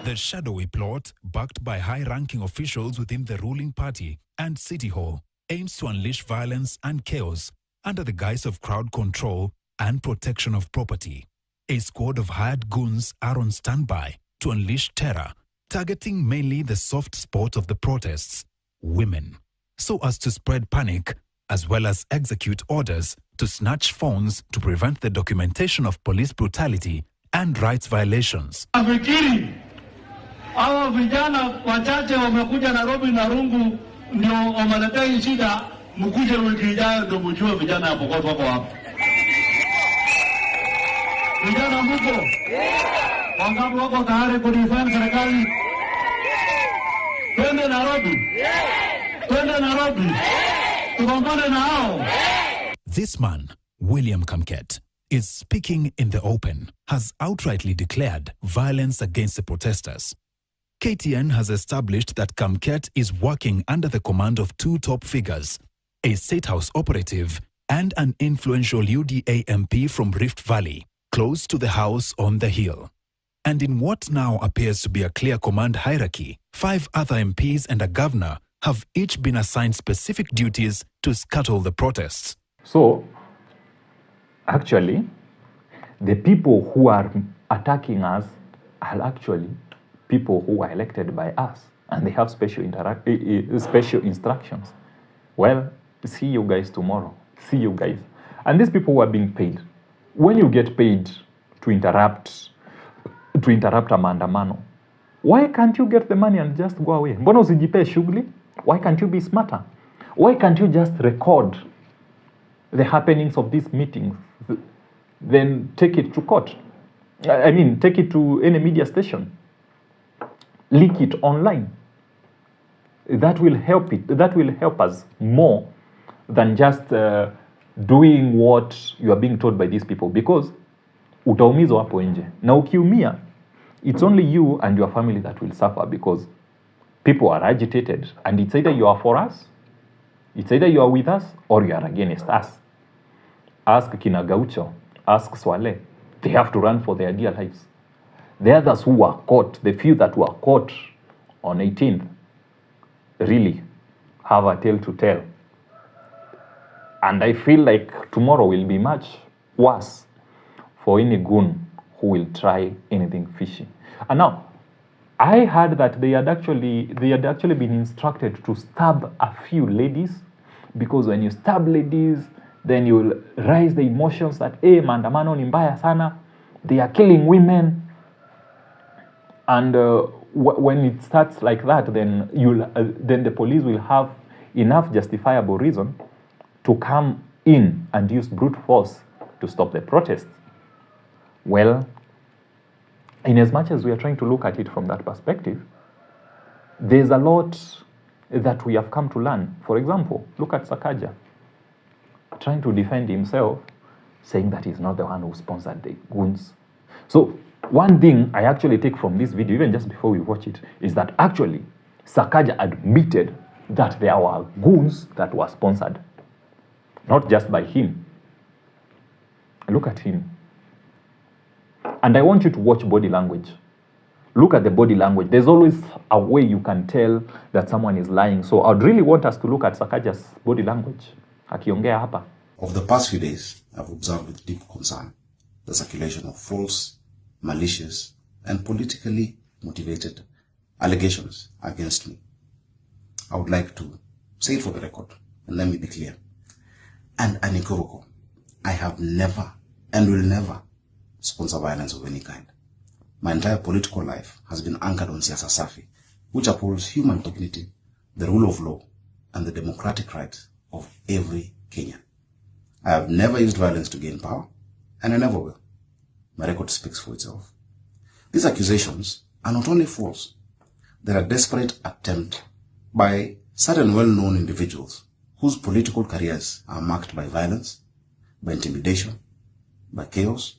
The shadowy plot, backed by high-ranking officials within the ruling party and City Hall, aims to unleash violence and chaos under the guise of crowd control and protection of property. A squad of hired goons are on standby to unleash terror, targeting mainly the soft spot of the protests, women, so as to spread panic, as well as execute orders to snatch phones to prevent the documentation of police brutality and rights violations. Nafikiri hawa vijana wachache wamekuja Nairobi na rungu ndio wameletea shida, mkuje wiki ijayo ndio mjue vijana hapo kwa wako hapo. Vijana mko? Wangapi wako tayari kudefend serikali? Twende Nairobi. Twende Nairobi. Tupambane na hao. This man, William Kamket, is speaking in the open, has outrightly declared violence against the protesters. KTN has established that Kamket is working under the command of two top figures, a State House operative and an influential UDA MP from Rift Valley, close to the house on the hill. And in what now appears to be a clear command hierarchy, 5 other MPs and a governor have each been assigned specific duties to scuttle the protests. So, actually, the people who are attacking us are actually people who are elected by us, and they have special instructions. Well, see you guys tomorrow. See you guys. And these people who are being paid, when you get paid to interrupt a maandamano, why can't you get the money and just go away? Mbona usijipe shughuli? Why can't you be smarter? Why can't you just record the happenings of these meetings, then take it to court? I mean, take it to any media station. Leak it online. That will help it. That will help us more than just doing what you are being told by these people, because utaumizwa hapo nje. Na ukiumia, it's only you and your family that will suffer, because people are agitated, and it's either you are for us, it's either you are with us, or you are against us. Ask Kina Gaucho, ask Swale. They have to run for their dear lives. The others who were caught, the few that were caught on 18th, really have a tale to tell. And I feel like tomorrow will be much worse for any goon who will try anything fishy. And now, I heard that they had actually been instructed to stab a few ladies, because when you stab ladies, then you will raise the emotions that, hey, maandamano ni mbaya sana, they are killing women. And when it starts like that, then then the police will have enough justifiable reason to come in and use brute force to stop the protests. Well, in as much as we are trying to look at it from that perspective, there's a lot that we have come to learn. For example, look at Sakaja, trying to defend himself, saying that he's not the one who sponsored the goons. So one thing I actually take from this video, even just before we watch it, is that actually Sakaja admitted that there were goons that were sponsored, not just by him. Look at him. And I want you to watch body language. Look at the body language. There's always a way you can tell that someone is lying. So I'd really want us to look at Sakaja's body language. Akiongea hapa. Over the past few days, I've observed with deep concern the circulation of false, malicious, and politically motivated allegations against me. I would like to say it for the record, and let me be clear and unequivocal. I have never and will never sponsor violence of any kind. My entire political life has been anchored on siasa safi, which upholds human dignity, the rule of law, and the democratic rights of every Kenyan. I have never used violence to gain power, and I never will. My record speaks for itself. These accusations are not only false, they're a desperate attempt by certain well-known individuals whose political careers are marked by violence, by intimidation, by chaos,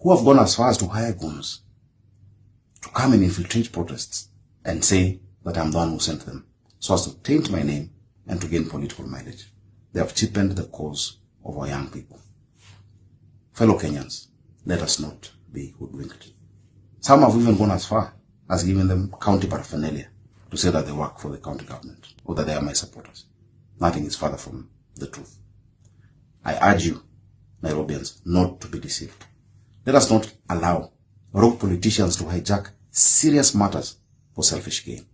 who have gone as far as to hire goons to come and infiltrate protests and say that I'm the one who sent them, so as to taint my name and to gain political mileage. They have cheapened the cause of our young people. Fellow Kenyans, let us not be hoodwinked. Some have even gone as far as giving them county paraphernalia to say that they work for the county government or that they are my supporters. Nothing is further from the truth. I urge you, Nairobians, not to be deceived. Let us not allow rogue politicians to hijack serious matters for selfish gain.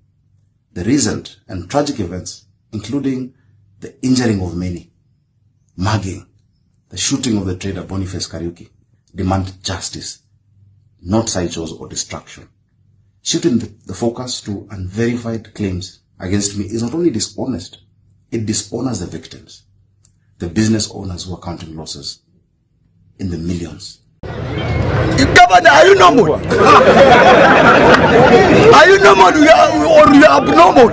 The recent and tragic events, including the injuring of many, mugging, the shooting of the trader Boniface Kariuki, demand justice, not sideshows or distraction. Shifting the focus to unverified claims against me is not only dishonest, it dishonors the victims, the business owners who are counting losses in the millions. Governor, are you normal? Are you normal or you are abnormal?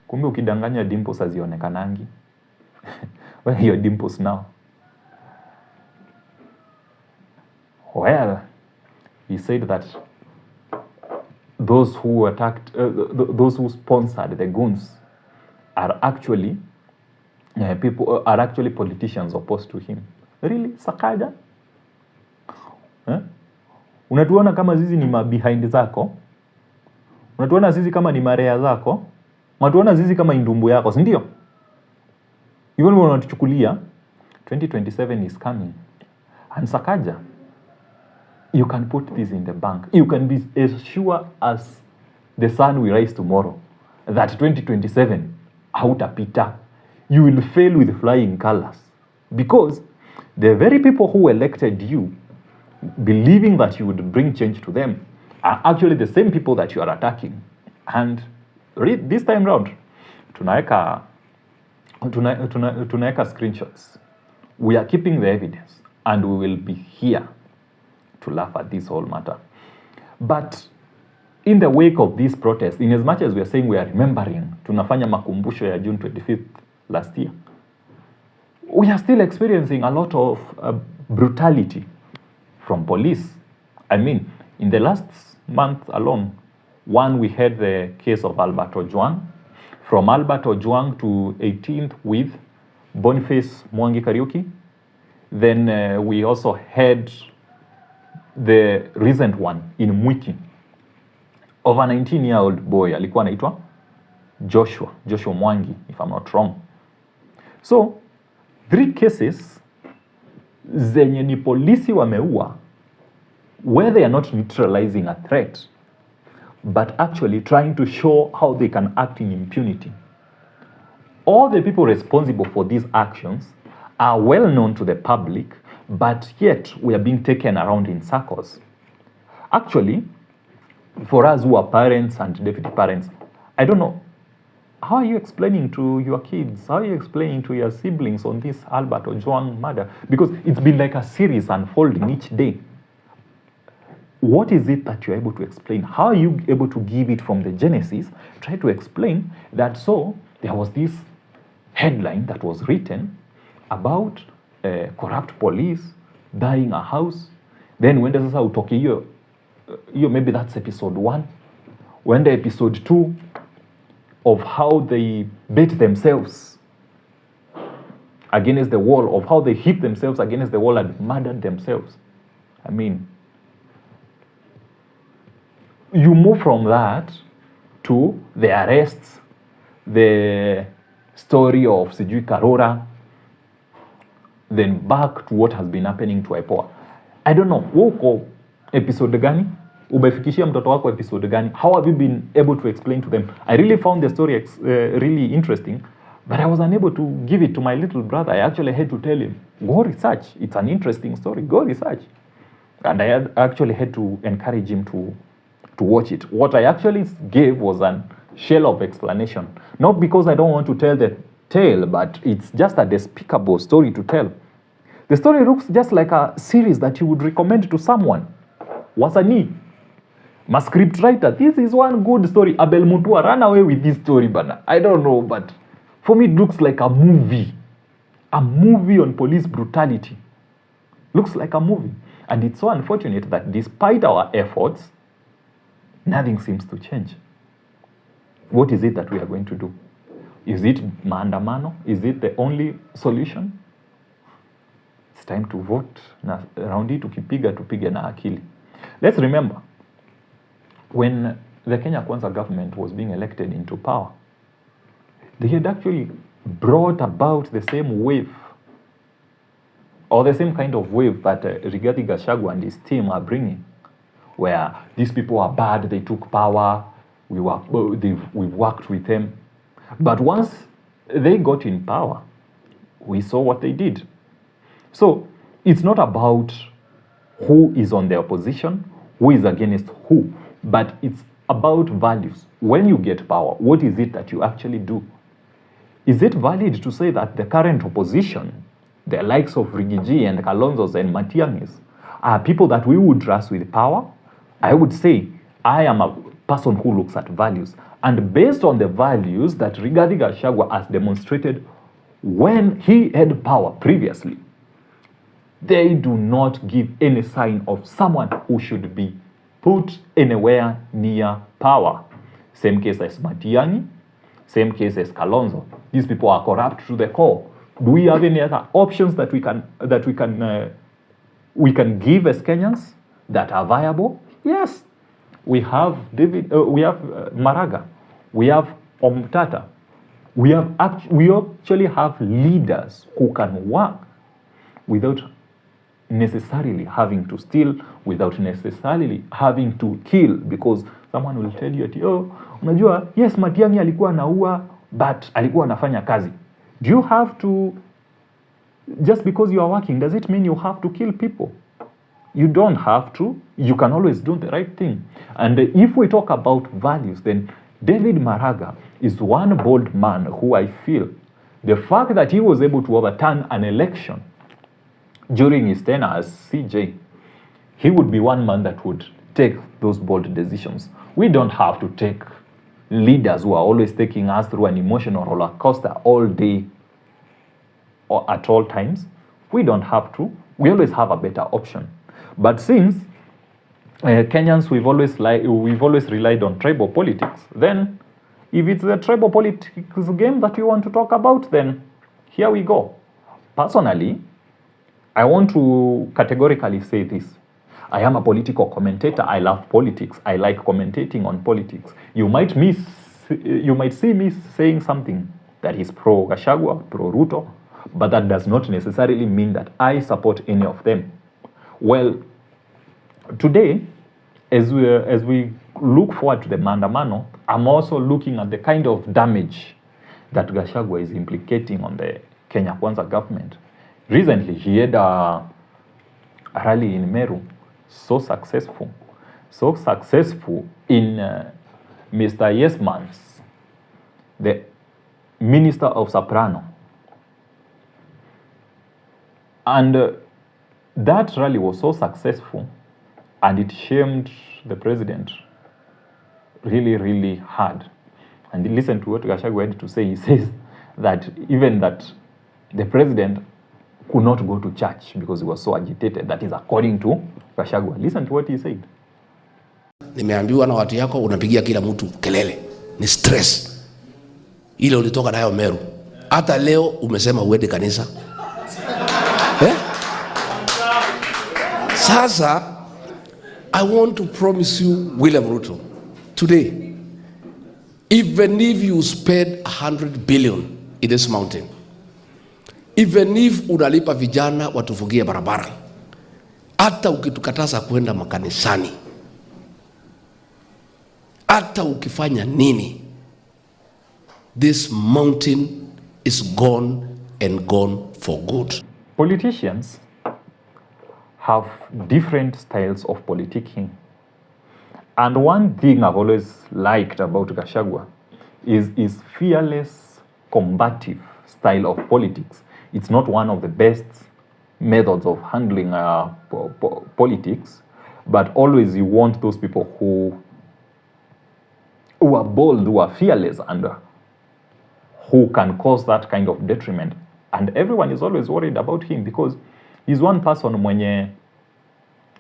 Kumbe ukidanganya dimples hazionekanangi. Where are your dimples now? Well, he said that those who attacked, those who sponsored the goons are actually are actually politicians opposed to him. Really, Sakaja? Unatuona kama zizi ni behind zako? Unatuona zizi kama ni marea zako? Unatuona zizi kama indumbu yako, si ndio? Hivyo ndio unatuchukulia. 2027 is coming. And Sakaja, you can put this in the bank. You can be as sure as the sun will rise tomorrow that 2027 hautapita. You will fail with flying colors. Because the very people who elected you, believing that you would bring change to them, are actually the same people that you are attacking. And this time round, tunaweka screenshots. We are keeping the evidence and we will be here to laugh at this whole matter. But in the wake of this protest, in as much as we are saying we are remembering, tunafanya makumbusho ya June 25th last year, we are still experiencing a lot of brutality from police. I mean, in the last month alone, we had the case of Albert Ojwang. From Albert Ojwang to 18th with Boniface Mwangi Kariuki. Then we also had the recent one in Mwiki of a 19-year-old boy, alikuwa anaitwa Joshua Mwangi, if I'm not wrong. So, 3 cases zenye ni polisi wameua, where they are not neutralizing a threat, but actually trying to show how they can act in impunity. All the people responsible for these actions are well known to the public, but yet we are being taken around in circles. Actually, for us who are parents and deputy parents, I don't know, how are you explaining to your kids, how are you explaining to your siblings on this Albert Ojwang murder? Because it's been like a series unfolding each day. What is it that you're able to explain? How are you able to give it from the genesis? Try to explain that. So there was this headline that was written about corrupt police dying a house. Then when does utoke hiyo, maybe that's episode 1. When the episode 2 of how they beat themselves against the wall, of how they hit themselves against the wall and murdered themselves. I mean, you move from that to the arrests, the story of Sijui Karora, then back to what has been happening to IPOA. I don't know, uko episode gani? Umefikishia mtoto wako episode gani? How have you been able to explain to them? I really found the story really interesting, but I was unable to give it to my little brother. I actually had to tell him, go research. It's an interesting story. Go research. And I actually had to encourage him to watch it. What I actually gave was a shell of explanation. Not because I don't want to tell the tale, but it's just a despicable story to tell. The story looks just like a series that you would recommend to someone. Wasanii, my script writer, this is one good story. Abel Mutua, run away with this story, but I don't know, but for me it looks like a movie a movie on police brutality. Looks like a movie. And it's so unfortunate that despite our efforts, nothing seems to change. What is it that we are going to do? Is it maandamano? Is it the only solution? It's time to vote. Na raundi tukipiga tupige na akili. Let's remember, when the Kenya Kwanza government was being elected into power, they had actually brought about the same wave, or the same kind of wave that Rigathi Gachagua and his team are bringing, where these people are bad, they took power, we've worked with them. But once they got in power, we saw what they did. So it's not about who is on the opposition, who is against who, but it's about values. When you get power, what is it that you actually do? Is it valid to say that the current opposition, the likes of Rigathi and Kalonzos and Matiang'is, are people that we would trust with power? I would say I am a person who looks at values. And based on the values that Rigathi Gachagua has demonstrated when he had power previously, they do not give any sign of someone who should be put anywhere near power. Same case as Matiang'i, same case as Kalonzo. These people are corrupt to the core. Do we have any other options that we can give as Kenyans that are viable? Yes, we have Maraga, we have Omtata, we actually have leaders who can work without necessarily having to steal, without necessarily having to kill, because someone will tell you ati, oh, unajua, yes, Matiang'i alikuwa anaua, but alikuwa anafanya kazi. Do you have to, just because you are working, does it mean you have to kill people? You don't have to. You can always do the right thing. And if we talk about values, then David Maraga is one bold man who I feel, the fact that he was able to overturn an election during his tenure as CJ, he would be one man that would take those bold decisions. We don't have to take leaders who are always taking us through an emotional roller coaster all day or at all times. We don't have to. We always have a better option. But since Kenyans, we've always relied on tribal politics, then if it's the tribal politics game that you want to talk about, then here we go. Personally, I want to categorically say this. I am a political commentator. I love politics. I like commentating on politics. You might see me saying something that is pro Gachagua, pro Ruto, but that does not necessarily mean that I support any of them. Well, today, as we look forward to the maandamano, I'm also looking at the kind of damage that Gachagua is implicating on the Kenya Kwanza government. Recently, he had a rally in Meru, so successful in Mr. Yesmans, the minister of Soprano. And that rally was so successful, and it shamed the president really, really hard. And listen to what Gachagua had to say. He says that even that the president could not go to church because he was so agitated. That is according to Gachagua. Listen to what he said. Nimeambiwa na watu yako unapigia kila mtu kelele. Ni stress. Ile ulitoka nayo Meru. Hata leo umesema uende kanisa. Sasa, I want to promise you, William Ruto, today, even if you spend 100 billion in this mountain, even if unalipa vijana watufungie barabara, hata ukitukataza kwenda makanisani, hata ukifanya nini, this mountain is gone and gone for good. Politicians have different styles of politicking. And one thing I've always liked about Gachagua is his fearless, combative style of politics. It's not one of the best methods of handling politics, but always you want those people who are bold, who are fearless, and who can cause that kind of detriment And everyone is always worried about him because he's one person mwenye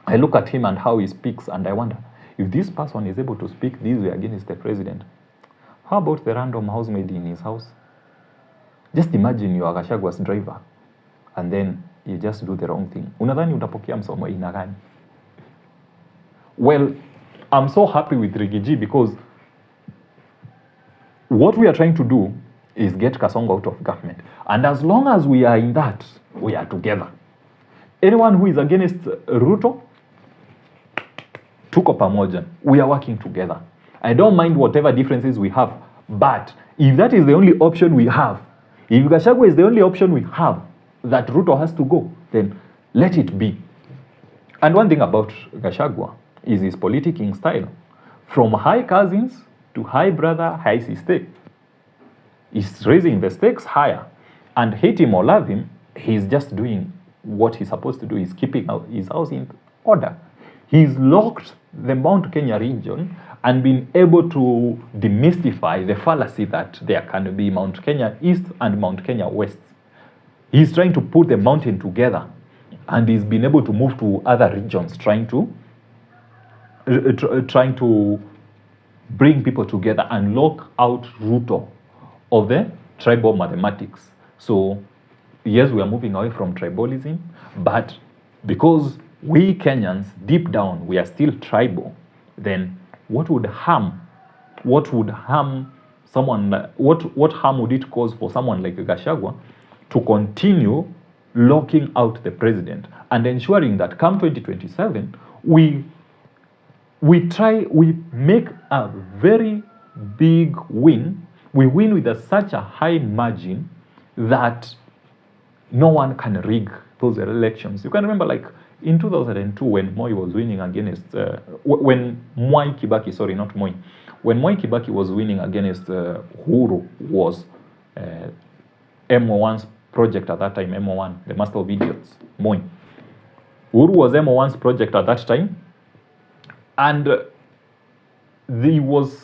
I look at him and how he speaks and I wonder, if this person is able to speak this way against the president, how about the random housemaid in his house? Just imagine you are Gachagua's driver and then you just do the wrong thing. Unadhani utapokea msomo aina gani? Well, I'm so happy with Rigathi because what we are trying to do is get Kasongo out of government. And as long as we are in that, we are together. Anyone who is against Ruto, tuko pamoja. We are working together. I don't mind whatever differences we have, but if that is the only option we have, if Gachagua is the only option we have, that Ruto has to go, then let it be. And one thing about Gachagua is his politicking style. From high cousins to high brother, high sister. He's raising the stakes higher. And hate him or love him, he's just doing what he's supposed to do. He's keeping his house in order. He's locked the Mount Kenya region and been able to demystify the fallacy that there can be Mount Kenya East and Mount Kenya West. He's trying to put the mountain together and he's been able to move to other regions trying to bring people together and lock out Ruto of the tribal mathematics. So yes, we are moving away from tribalism, but because we Kenyans, deep down, we are still tribal, then what harm would it cause for someone like Gachagua to continue locking out the president and ensuring that come 2027, we make a very big win. We win with such a high margin that no one can rig those elections. You can remember, like in 2002, when Moi was winning against, when Mwai Kibaki was winning against Uhuru, was MO1's project at that time, MO1, the Master of Idiots, Moi. Uhuru was MO1's project at that time, and Mwai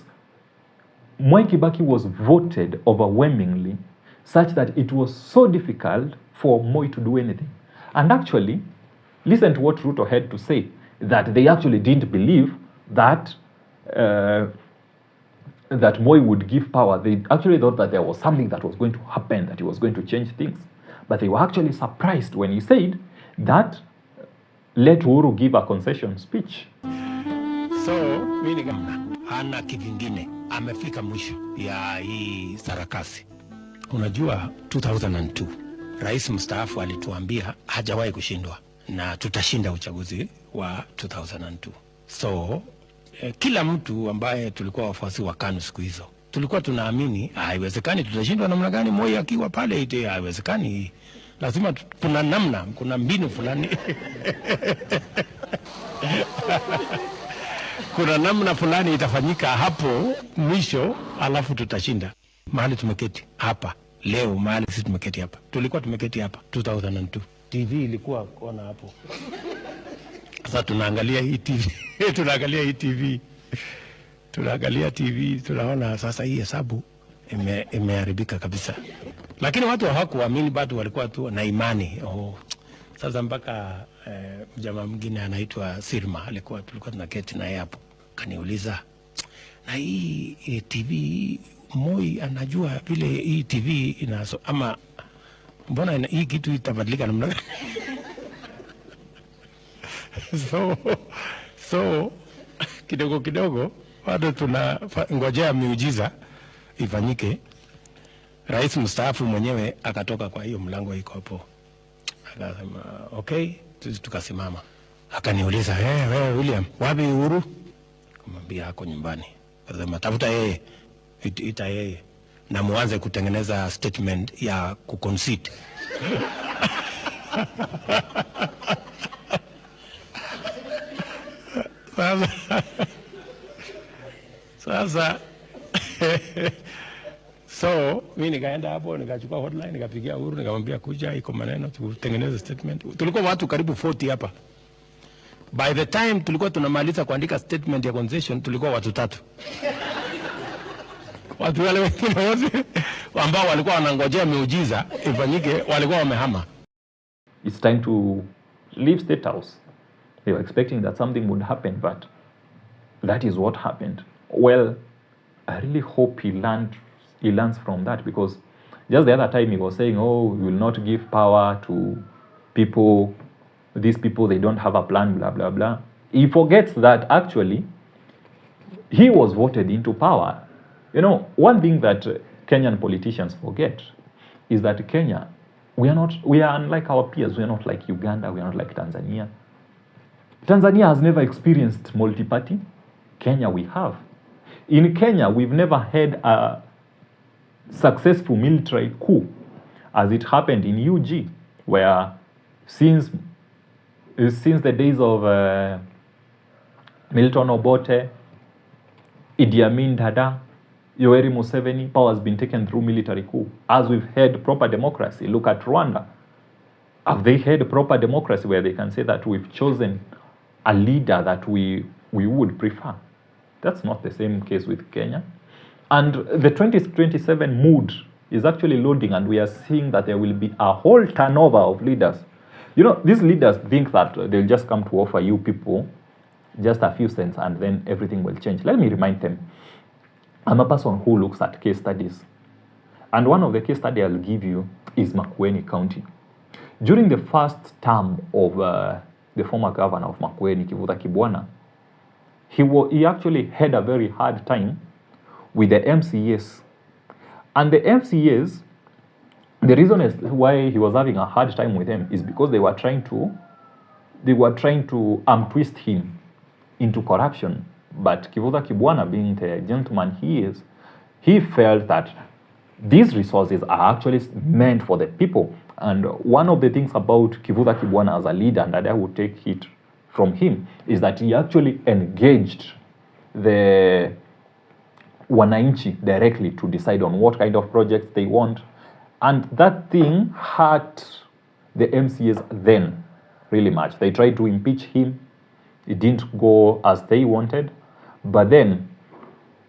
Kibaki was voted overwhelmingly, such that it was so difficult for Moi to do anything. And actually, listen to what Ruto had to say, that they actually didn't believe that that Moi would give power. They actually thought that there was something that was going to happen, that he was going to change things. But they were actually surprised when he said that let Uhuru give a concession speech. So, mimi hana kivingine, amefika mwisho ya hii sarakasi. Unajua 2002 Rais mstaafu alituambia hajawahi kushindwa na tutashinda uchaguzi wa 2002. So kila mtu ambaye tulikuwa wafuasi wa KANU siku hizo tulikuwa tunaamini haiwezekani, tutashindwa namna gani Moi akiwa pale, ite haiwezekani, lazima kuna namna, kuna mbinu fulani kuna namna fulani itafanyika hapo mwisho, alafu tutashinda. Mahali tumeketi hapa leo, mahali sisi tumeketi hapa, tulikuwa tumeketi hapa 2002, TV ilikuwa kona hapo. Sasa tunaangalia hii TV tunaangalia TV, tunaona sasa hii hesabu imeharibika kabisa. Lakini watu hawakuamini, bado walikuwa tu na imani. Sasa mpaka mjamaa mwingine anaitwa Sirma tulikuwa tunaketi naye hapo, kaniuliza, na hii TV Moi anajua vile hii TV inaso, ama mbona hii kitu itabadilika namna gani? so kidogo bado tunangojea miujiza ifanyike. Rais mstaafu mwenyewe akatoka kwa hiyo mlango iko hapo, akasema okay, tukasimama. Akaniuliza, wewe William, wapi Uhuru? Kumwambia hako nyumbani. Akasema tafuta yeye, ita yeye na muanze kutengeneza statement ya kuconcede. Sasa so mimi nikaenda hapo, nikachukua hotline, nikapigia Uhuru, nikamwambia kuja, iko maneno tutengeneze statement. Tulikuwa watu karibu 40 hapa. By the time tulikuwa tunamaliza kuandika statement ya concession, tulikuwa watu 3. Watu wale wengine ambao walikuwa wanangojea miujiza ifanyike walikuwa wamehama. It's time to leave State House. They were expecting that something would happen, but that is what happened. Well, I really hope he learns from that, because just the other time he was saying, oh, we will not give power to people, these people, they don't have a plan, blah, blah, blah. He forgets that actually he was voted into power. You know, one thing that Kenyan politicians forget is that Kenya, we are unlike our peers. We are not like Uganda, we are not like Tanzania. Tanzania has never experienced multi-party. Kenya we have. In Kenya, we've never had a successful military coup as it happened in UG, where since the days of Milton Obote, Idi Amin Dada, Yoweri Museveni, power has been taken through military coup. As we've had proper democracy, look at Rwanda. Have they had proper democracy where they can say that we've chosen a leader that we would prefer? That's not the same case with Kenya. And the 2027 mood is actually loading, and we are seeing that there will be a whole turnover of leaders. You know, these leaders think that they'll just come to offer you people just a few cents and then everything will change. Let me remind them, I'm a person who looks at case studies. And one of the case studies I'll give you is Makueni County. During the first term of the former governor of Makueni, Kivutha Kibwana, he actually had a very hard time with the MCAs. And the MCAs, the reason is why he was having a hard time with them is because they were trying to twist him into corruption. But Kivutha Kibwana, being the gentleman he is, he felt that these resources are actually meant for the people. And one of the things about Kivutha Kibwana as a leader, and that I would take it from him, is that he actually engaged the wananchi directly to decide on what kind of projects they want. And that thing hurt the MCAs then really much. They tried to impeach him. It didn't go as they wanted. But then,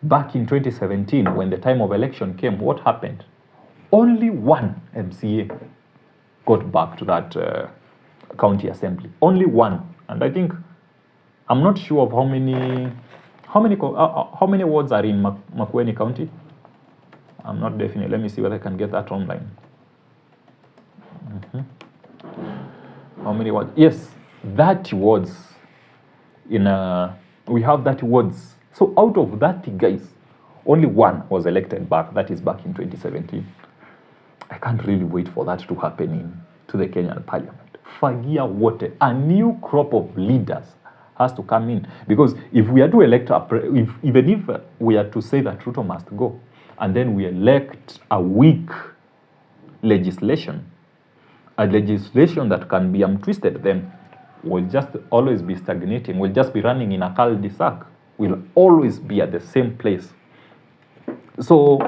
back in 2017, when the time of election came, what happened? Only one MCA got back to that county assembly. Only one. And I think, I'm not sure of how many wards are in Makueni County. I'm not definite. Let me see whether I can get that online. How many wards? Yes, 30 wards. We have 30 wards. So out of 30 guys, only one was elected back. That is back in 2017. I can't really wait for that to happen to the Kenyan parliament. Fagia Wote, a new crop of leaders has to come in. Because if we are to elect, even if we are to say that Ruto must go, and then we elect a weak legislation, a legislation that can be twisted, then we'll just always be stagnating. We'll just be running in a cul-de-sac. We'll always be at the same place. So,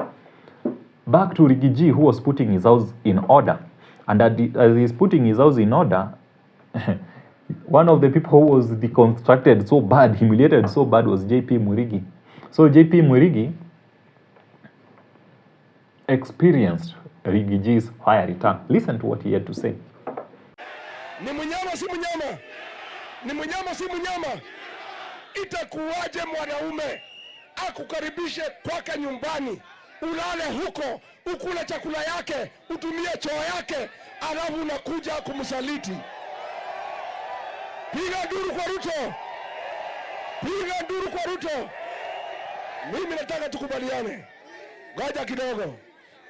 back to Rigathi, who was putting his house in order. And as he's putting his house in order, one of the people who was deconstructed so bad, humiliated so bad, was JP Murigi. So JP Murigi experienced Rigath's fiery tongue. Listen to what he had to say. Ni mnyama si mnyama? Ni mnyama si mnyama? Itakuwaje mwanaume akukaribishe kwake nyumbani, ulale huko, ukule chakula yake, utumie choo yake, alafu unakuja kumsaliti? Piga duru kwa Ruto. Piga duru kwa Ruto. Mimi nataka tukubaliane. Ngoja kidogo.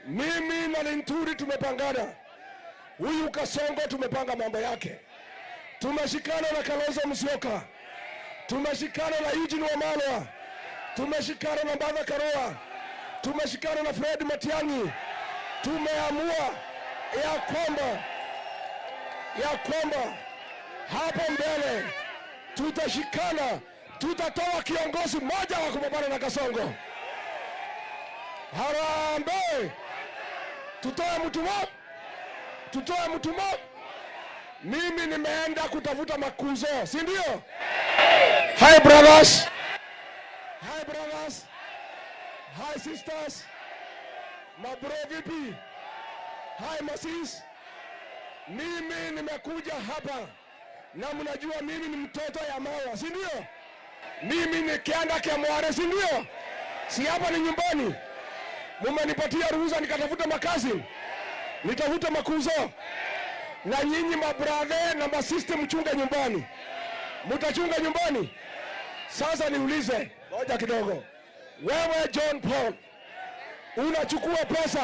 Mimi na Linturi tumepangana. Huyu Kasongo tumepanga mambo yake. Tumeshikana na Kalonzo Musyoka. Tumeshikana na Eugene Wamalwa. Tumeshikana na Martha Karua. Tumeshikana na Fred Matiang'i. Tumeamua ya kwamba hapo mbele tutashikana, tutatoa kiongozi mmoja wa kupambana na Kasongo. Harambee! Tutoe mtu mmoja. Mimi nimeenda kutafuta makuzo, si ndio? Hi brothers. Hi sisters. Mabro vipi? Hai masis. Mimi nimekuja hapa na mnajua mimi ni mtoto ya mawa, si ndio? Mimi ni kianda kia mware, si ndio? Si hapa ni nyumbani. Mumenipatia ruhusa nikatafuta makazi, nitafuta makuzo. Na nyinyi mabrathe na masiste mchunga nyumbani. Mutachunga nyumbani? Sasa niulize, ngoja kidogo. Wewe John Paul, unachukua pesa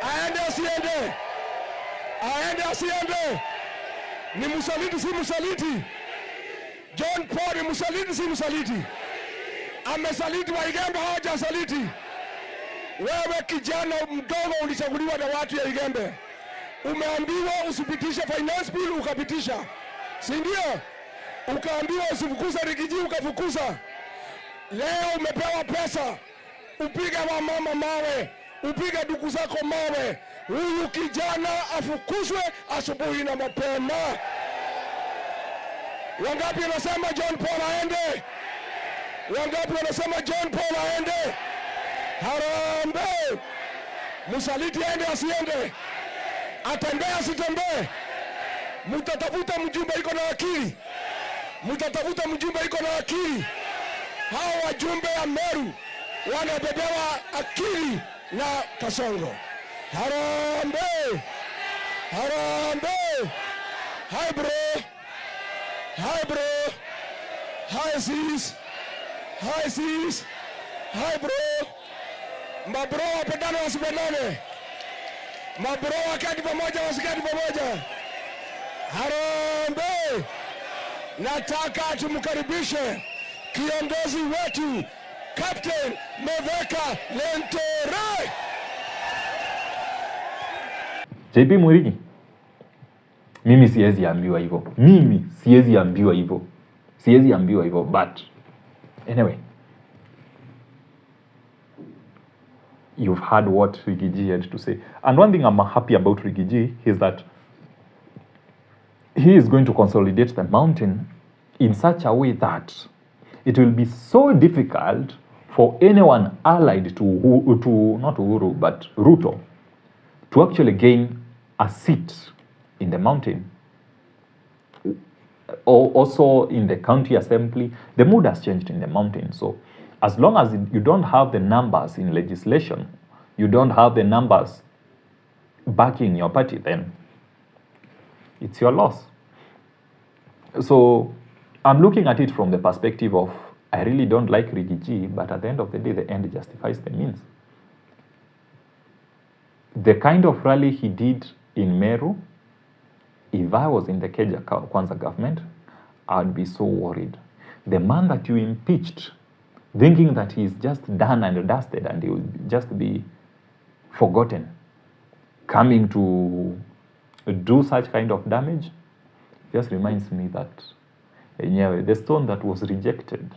aende asiende? Aende asiende? Ni msaliti si msaliti? John Paul ni msaliti si msaliti? Amesaliti Waigembe, hawajasaliti. Wewe kijana mdogo ulichaguliwa na watu ya Igembe. Umeambiwa usipitishe finance bill, ukapitisha. Si ndio? Ukaambiwa usifukuza Rigiji, ukafukuza. Leo umepewa pesa, upige wa mama mawe, upige ndugu zako mawe. Huyu kijana afukuzwe asubuhi na mapema. Wangapi wanasema John Paul aende? Wangapi wanasema John Paul aende? Harambe! Msaliti aende asiende? Atembee asitembee? Mutatafuta mjumbe iko na akili. Mutatafuta mjumbe iko na akili. Hao wajumbe ya Meru wanabebewa akili na Kasongo. Harambe! Harambe! Hi bro! Hi bro! Hi sis! Hi sis! Hi bro! Mabro wapendane wasipendane? Mabro wakati pamoja wasikati pamoja? Harambe! Nataka tumkaribishe kiongozi wetu Captain Meveka Lentore. JP Mwirigi, mimi siwezi ambiwa hivyo. Mimi siwezi ambiwa hivyo. Siwezi ambiwa hivyo, but anyway, you've heard what Rigiji had to say. And one thing I'm happy about Rigiji is that he is going to consolidate the mountain in such a way that it will be so difficult for anyone allied to not Uhuru, but Ruto, to actually gain a seat in the mountain. Or also in the county assembly. The mood has changed in the mountain. So as long as you don't have the numbers in legislation, you don't have the numbers backing your party, then it's your loss. So I'm looking at it from the perspective of, I really don't like Rigiji, but at the end of the day, the end justifies the means. The kind of rally he did in Meru, if I was in the Kenya Kwanza government, I'd be so worried. The man that you impeached, thinking that he's just done and dusted and he will just be forgotten, coming to do such kind of damage, just reminds me that the stone that was rejected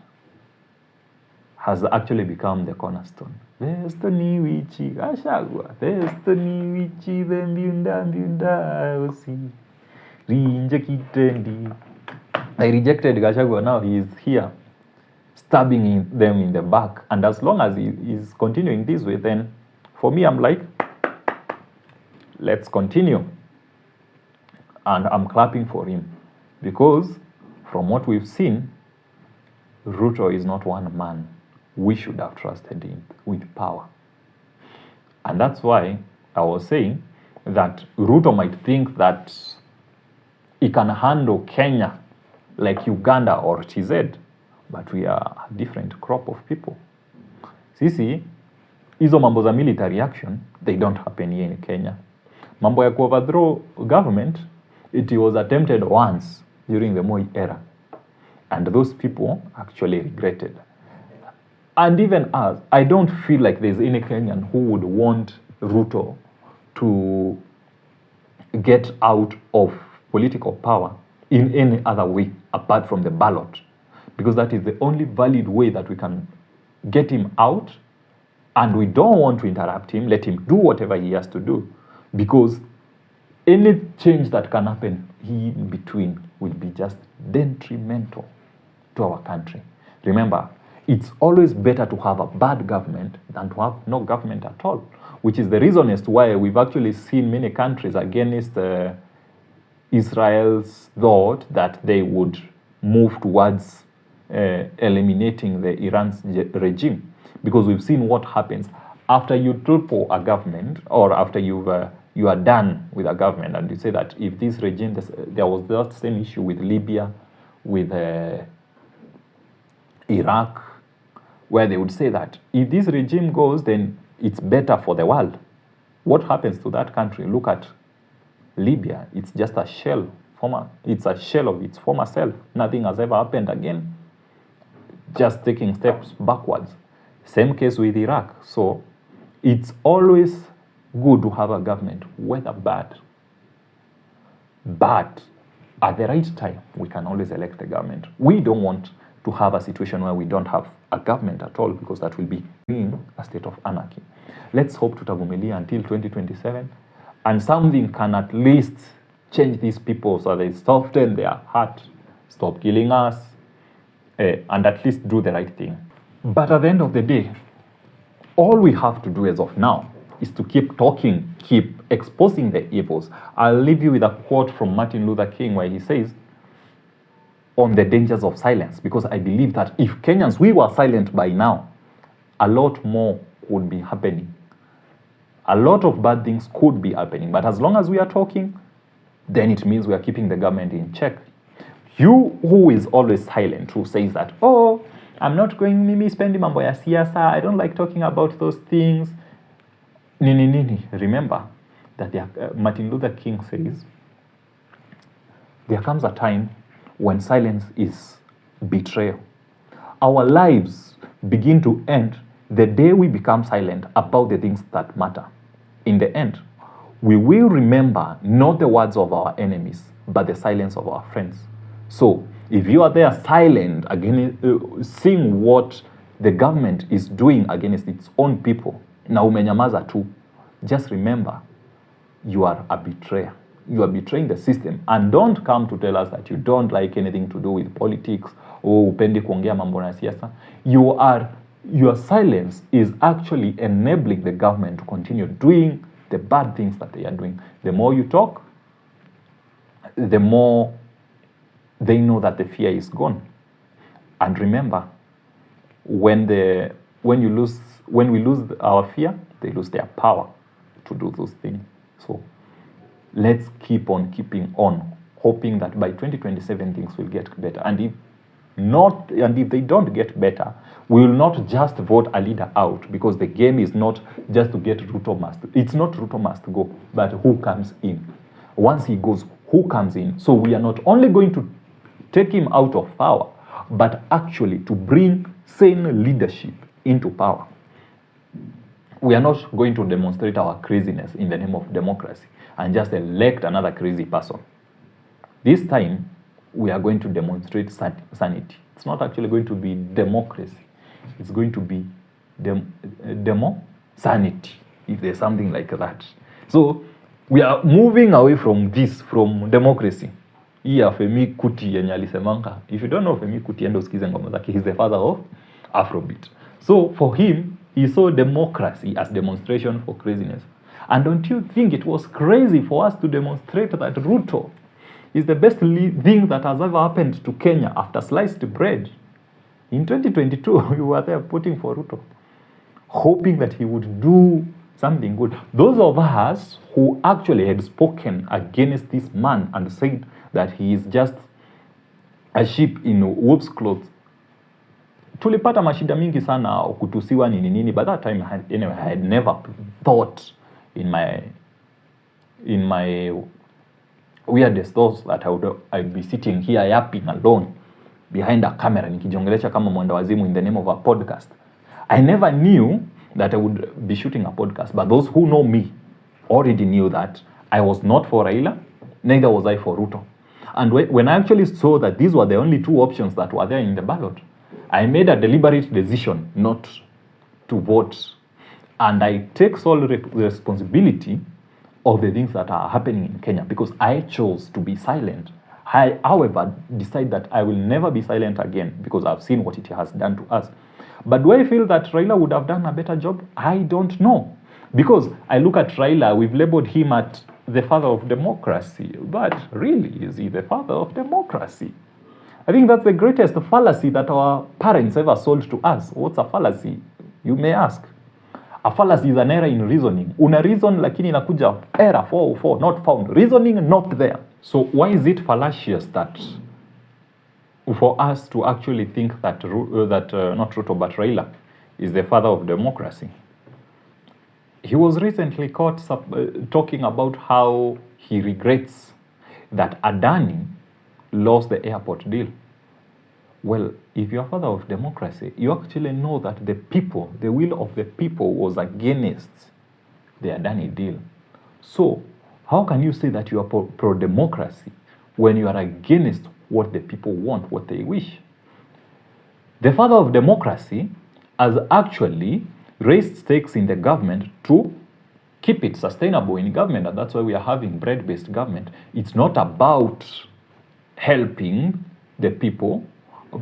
has actually become the cornerstone. The stone wichi Gachagua, the stone wichi the mbiunda osi rejected. I rejected Gachagua, now he is here stabbing them in the back, and as long as he is continuing this way, then for me I'm like, let's continue. And I'm clapping for him, because from what we've seen, Ruto is not one man we should have trusted him with power. And that's why I was saying that Ruto might think that he can handle Kenya like Uganda or TZ, but we are a different crop of people. Sisi, hizo mambo za military action, they don't happen here in Kenya. Mambo ya overthrow government, it was attempted once during the Moi era. And those people actually regretted. And even us, I don't feel like there's any Kenyan who would want Ruto to get out of political power in any other way apart from the ballot. Because that is the only valid way that we can get him out. And we don't want to interrupt him, let him do whatever he has to do. Because any change that can happen in between will be just detrimental to our country. Remember, it's always better to have a bad government than to have no government at all, which is the reason as to why we've actually seen many countries against Israel's thought that they would move towards eliminating the Iran's regime, because we've seen what happens after you topple a government, or after you are done with a government, and you say that if this regime, there was that same issue with Libya, with Iraq, where they would say that if this regime goes, then it's better for the world. What happens to that country? Look at Libya. It's just a shell. It's a shell of its former self. Nothing has ever happened again. Just taking steps backwards. Same case with Iraq. So it's always good to have a government, whether bad. But at the right time, we can always elect a government. We don't want to have a situation where we don't have a government at all, because that will be in a state of anarchy. Let's hope tutavumilia until 2027, and something can at least change these people so they soften their heart, stop killing us, and at least do the right thing. But at the end of the day, all we have to do as of now is to keep talking, keep exposing the evils. I'll leave you with a quote from Martin Luther King, where he says, on the dangers of silence, because I believe that if Kenyans, we were silent by now, a lot more would be happening. A lot of bad things could be happening, but as long as we are talking, then it means we are keeping the government in check. You who is always silent, who says that, oh, I'm not going, mimi spendi mambo ya siasa, I don't like talking about those things. Nini. Remember that Martin Luther King says, there comes a time when silence is betrayal. Our lives begin to end the day we become silent about the things that matter. In the end, we will remember not the words of our enemies, but the silence of our friends. So, if you are there silent, seeing what the government is doing against its own people, na umenyamaza tu, just remember, you are a betrayer. You are betraying the system, and don't come to tell us that you don't like anything to do with politics or upendi kuongea mambo na siasa. Your silence is actually enabling the government to continue doing the bad things that they are doing. The more you talk, the more they know that the fear is gone. And remember, when we lose our fear, they lose their power to do those things. So let's keep on keeping on, hoping that by 2027 things will get better. And if they don't get better, we will not just vote a leader out, because the game is not just to get Ruto must. It's not Ruto must go, but who comes in. Once he goes, who comes in? So we are not only going to take him out of power, but actually to bring sane leadership into power. We are not going to demonstrate our craziness in the name of democracy and just elect another crazy person. This time, we are going to demonstrate sanity. It's not actually going to be democracy. It's going to be sanity, if there's something like that. So, we are moving away from democracy. Iya Femi Kuti yenye alisemanga. If you don't know Femi Kuti, endo usikize ngoma zake. He's the father of Afrobeat. So, for him, he saw democracy as demonstration for craziness. And don't you think it was crazy for us to demonstrate that Ruto is the best thing that has ever happened to Kenya after sliced bread? In 2022, we were there voting for Ruto, hoping that he would do something good. Those of us who actually had spoken against this man and said that he is just a sheep in wolf's clothes, tulipata mashida mingi sana, kutusiwa nini. By that time, I had never thought in my weirdest thoughts that I'd be sitting here yapping alone behind a camera nikijiongelesha kama mwenda wazimu in the name of a podcast. I never knew that I would be shooting a podcast, but those who know me already knew that I was not for Raila, neither was I for Ruto. And when I actually saw that these were the only two options that were there in the ballot, I made a deliberate decision not to vote. And I take sole responsibility of the things that are happening in Kenya, because I chose to be silent. I, however, decide that I will never be silent again, because I've seen what it has done to us. But do I feel that Raila would have done a better job? I don't know. Because I look at Raila, we've labeled him at the father of democracy. But really, is he the father of democracy? I think that's the greatest fallacy that our parents ever sold to us. What's a fallacy? You may ask. A fallacy is an error in reasoning. Una reason lakini inakuja error 404, not found. Reasoning not there. So why is it fallacious that for us to actually think that not Ruto but Raila is the father of democracy? He was recently caught talking about how he regrets that Adani lost the airport deal. Well, if you're father of democracy, you actually know that the people, the will of the people was against the Adani deal. So, how can you say that you are pro-democracy when you are against what the people want, what they wish? The father of democracy has actually raised stakes in the government to keep it sustainable in government, and that's why we are having bread-based government. It's not about helping the people,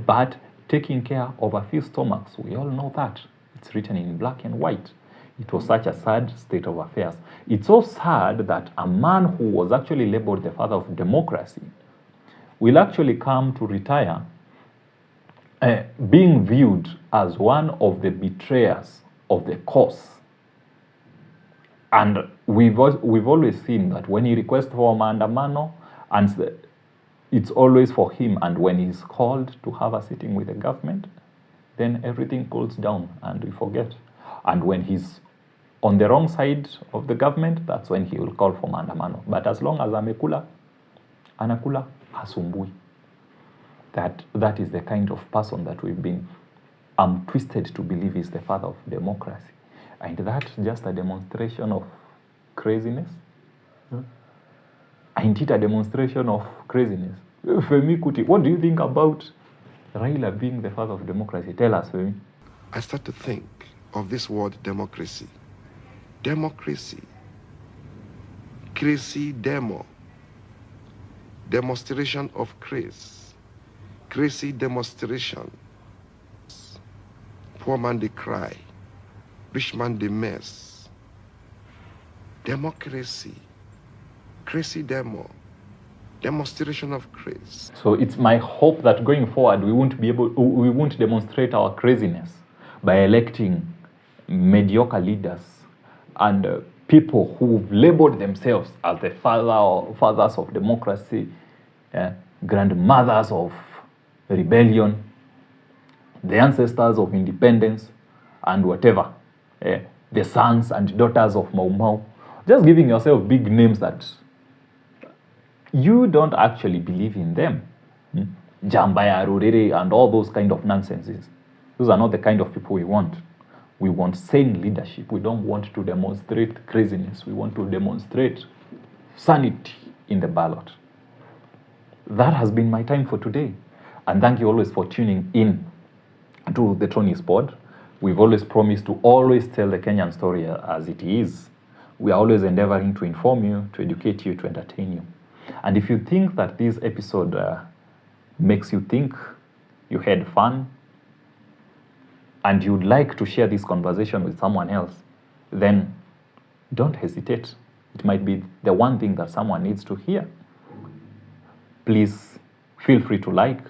but taking care of a few stomachs. We all know that. It's written in black and white. It was such a sad state of affairs. It's so sad that a man who was actually labeled the father of democracy will actually come to retire being viewed as one of the betrayers of the cause. And we've always seen that when he requests for maandamano, and it's always for him, and when he's called to have a sitting with the government, then everything cools down and we forget. And when he's on the wrong side of the government, that's when he will call for maandamano. But as long as amekula, anakula, hasumbui. That is the kind of person that we've been twisted to believe is the father of democracy. And that's just a demonstration of craziness. Ain't it a demonstration of craziness? Femi Kuti, what do you think about Raila being the father of democracy? Tell us, Femi. I start to think of this word democracy. Democracy. Crazy demo. Demonstration of craze. Crazy demonstration. Poor man they cry. Rich man they mess. Democracy. Crazy demo. Demonstration of craze. So it's my hope that going forward we won't demonstrate our craziness by electing mediocre leaders and people who've labeled themselves as the fathers of democracy, grandmothers of rebellion, the ancestors of independence, and whatever, the sons and daughters of Mau Mau. Just giving yourself big names that you don't actually believe in them. Jambaya, Rurere, and all those kind of nonsenses. Those are not the kind of people we want. We want sane leadership. We don't want to demonstrate craziness. We want to demonstrate sanity in the ballot. That has been my time for today. And thank you always for tuning in to the Tony's Pod. We've always promised to always tell the Kenyan story as it is. We are always endeavoring to inform you, to educate you, to entertain you. And if you think that this episode makes you think, you had fun, and you'd like to share this conversation with someone else, then don't hesitate. It might be the one thing that someone needs to hear. Please feel free to like,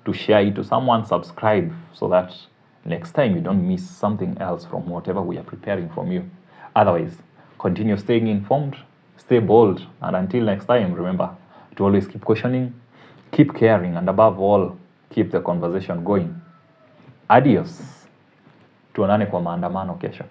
to share it to someone, subscribe, so that next time you don't miss something else from whatever we are preparing from you. Otherwise, continue staying informed, stay bold, and until next time, remember to always keep questioning, keep caring, and above all, keep the conversation going. Adios. Tuonane kwa maandamano kesho.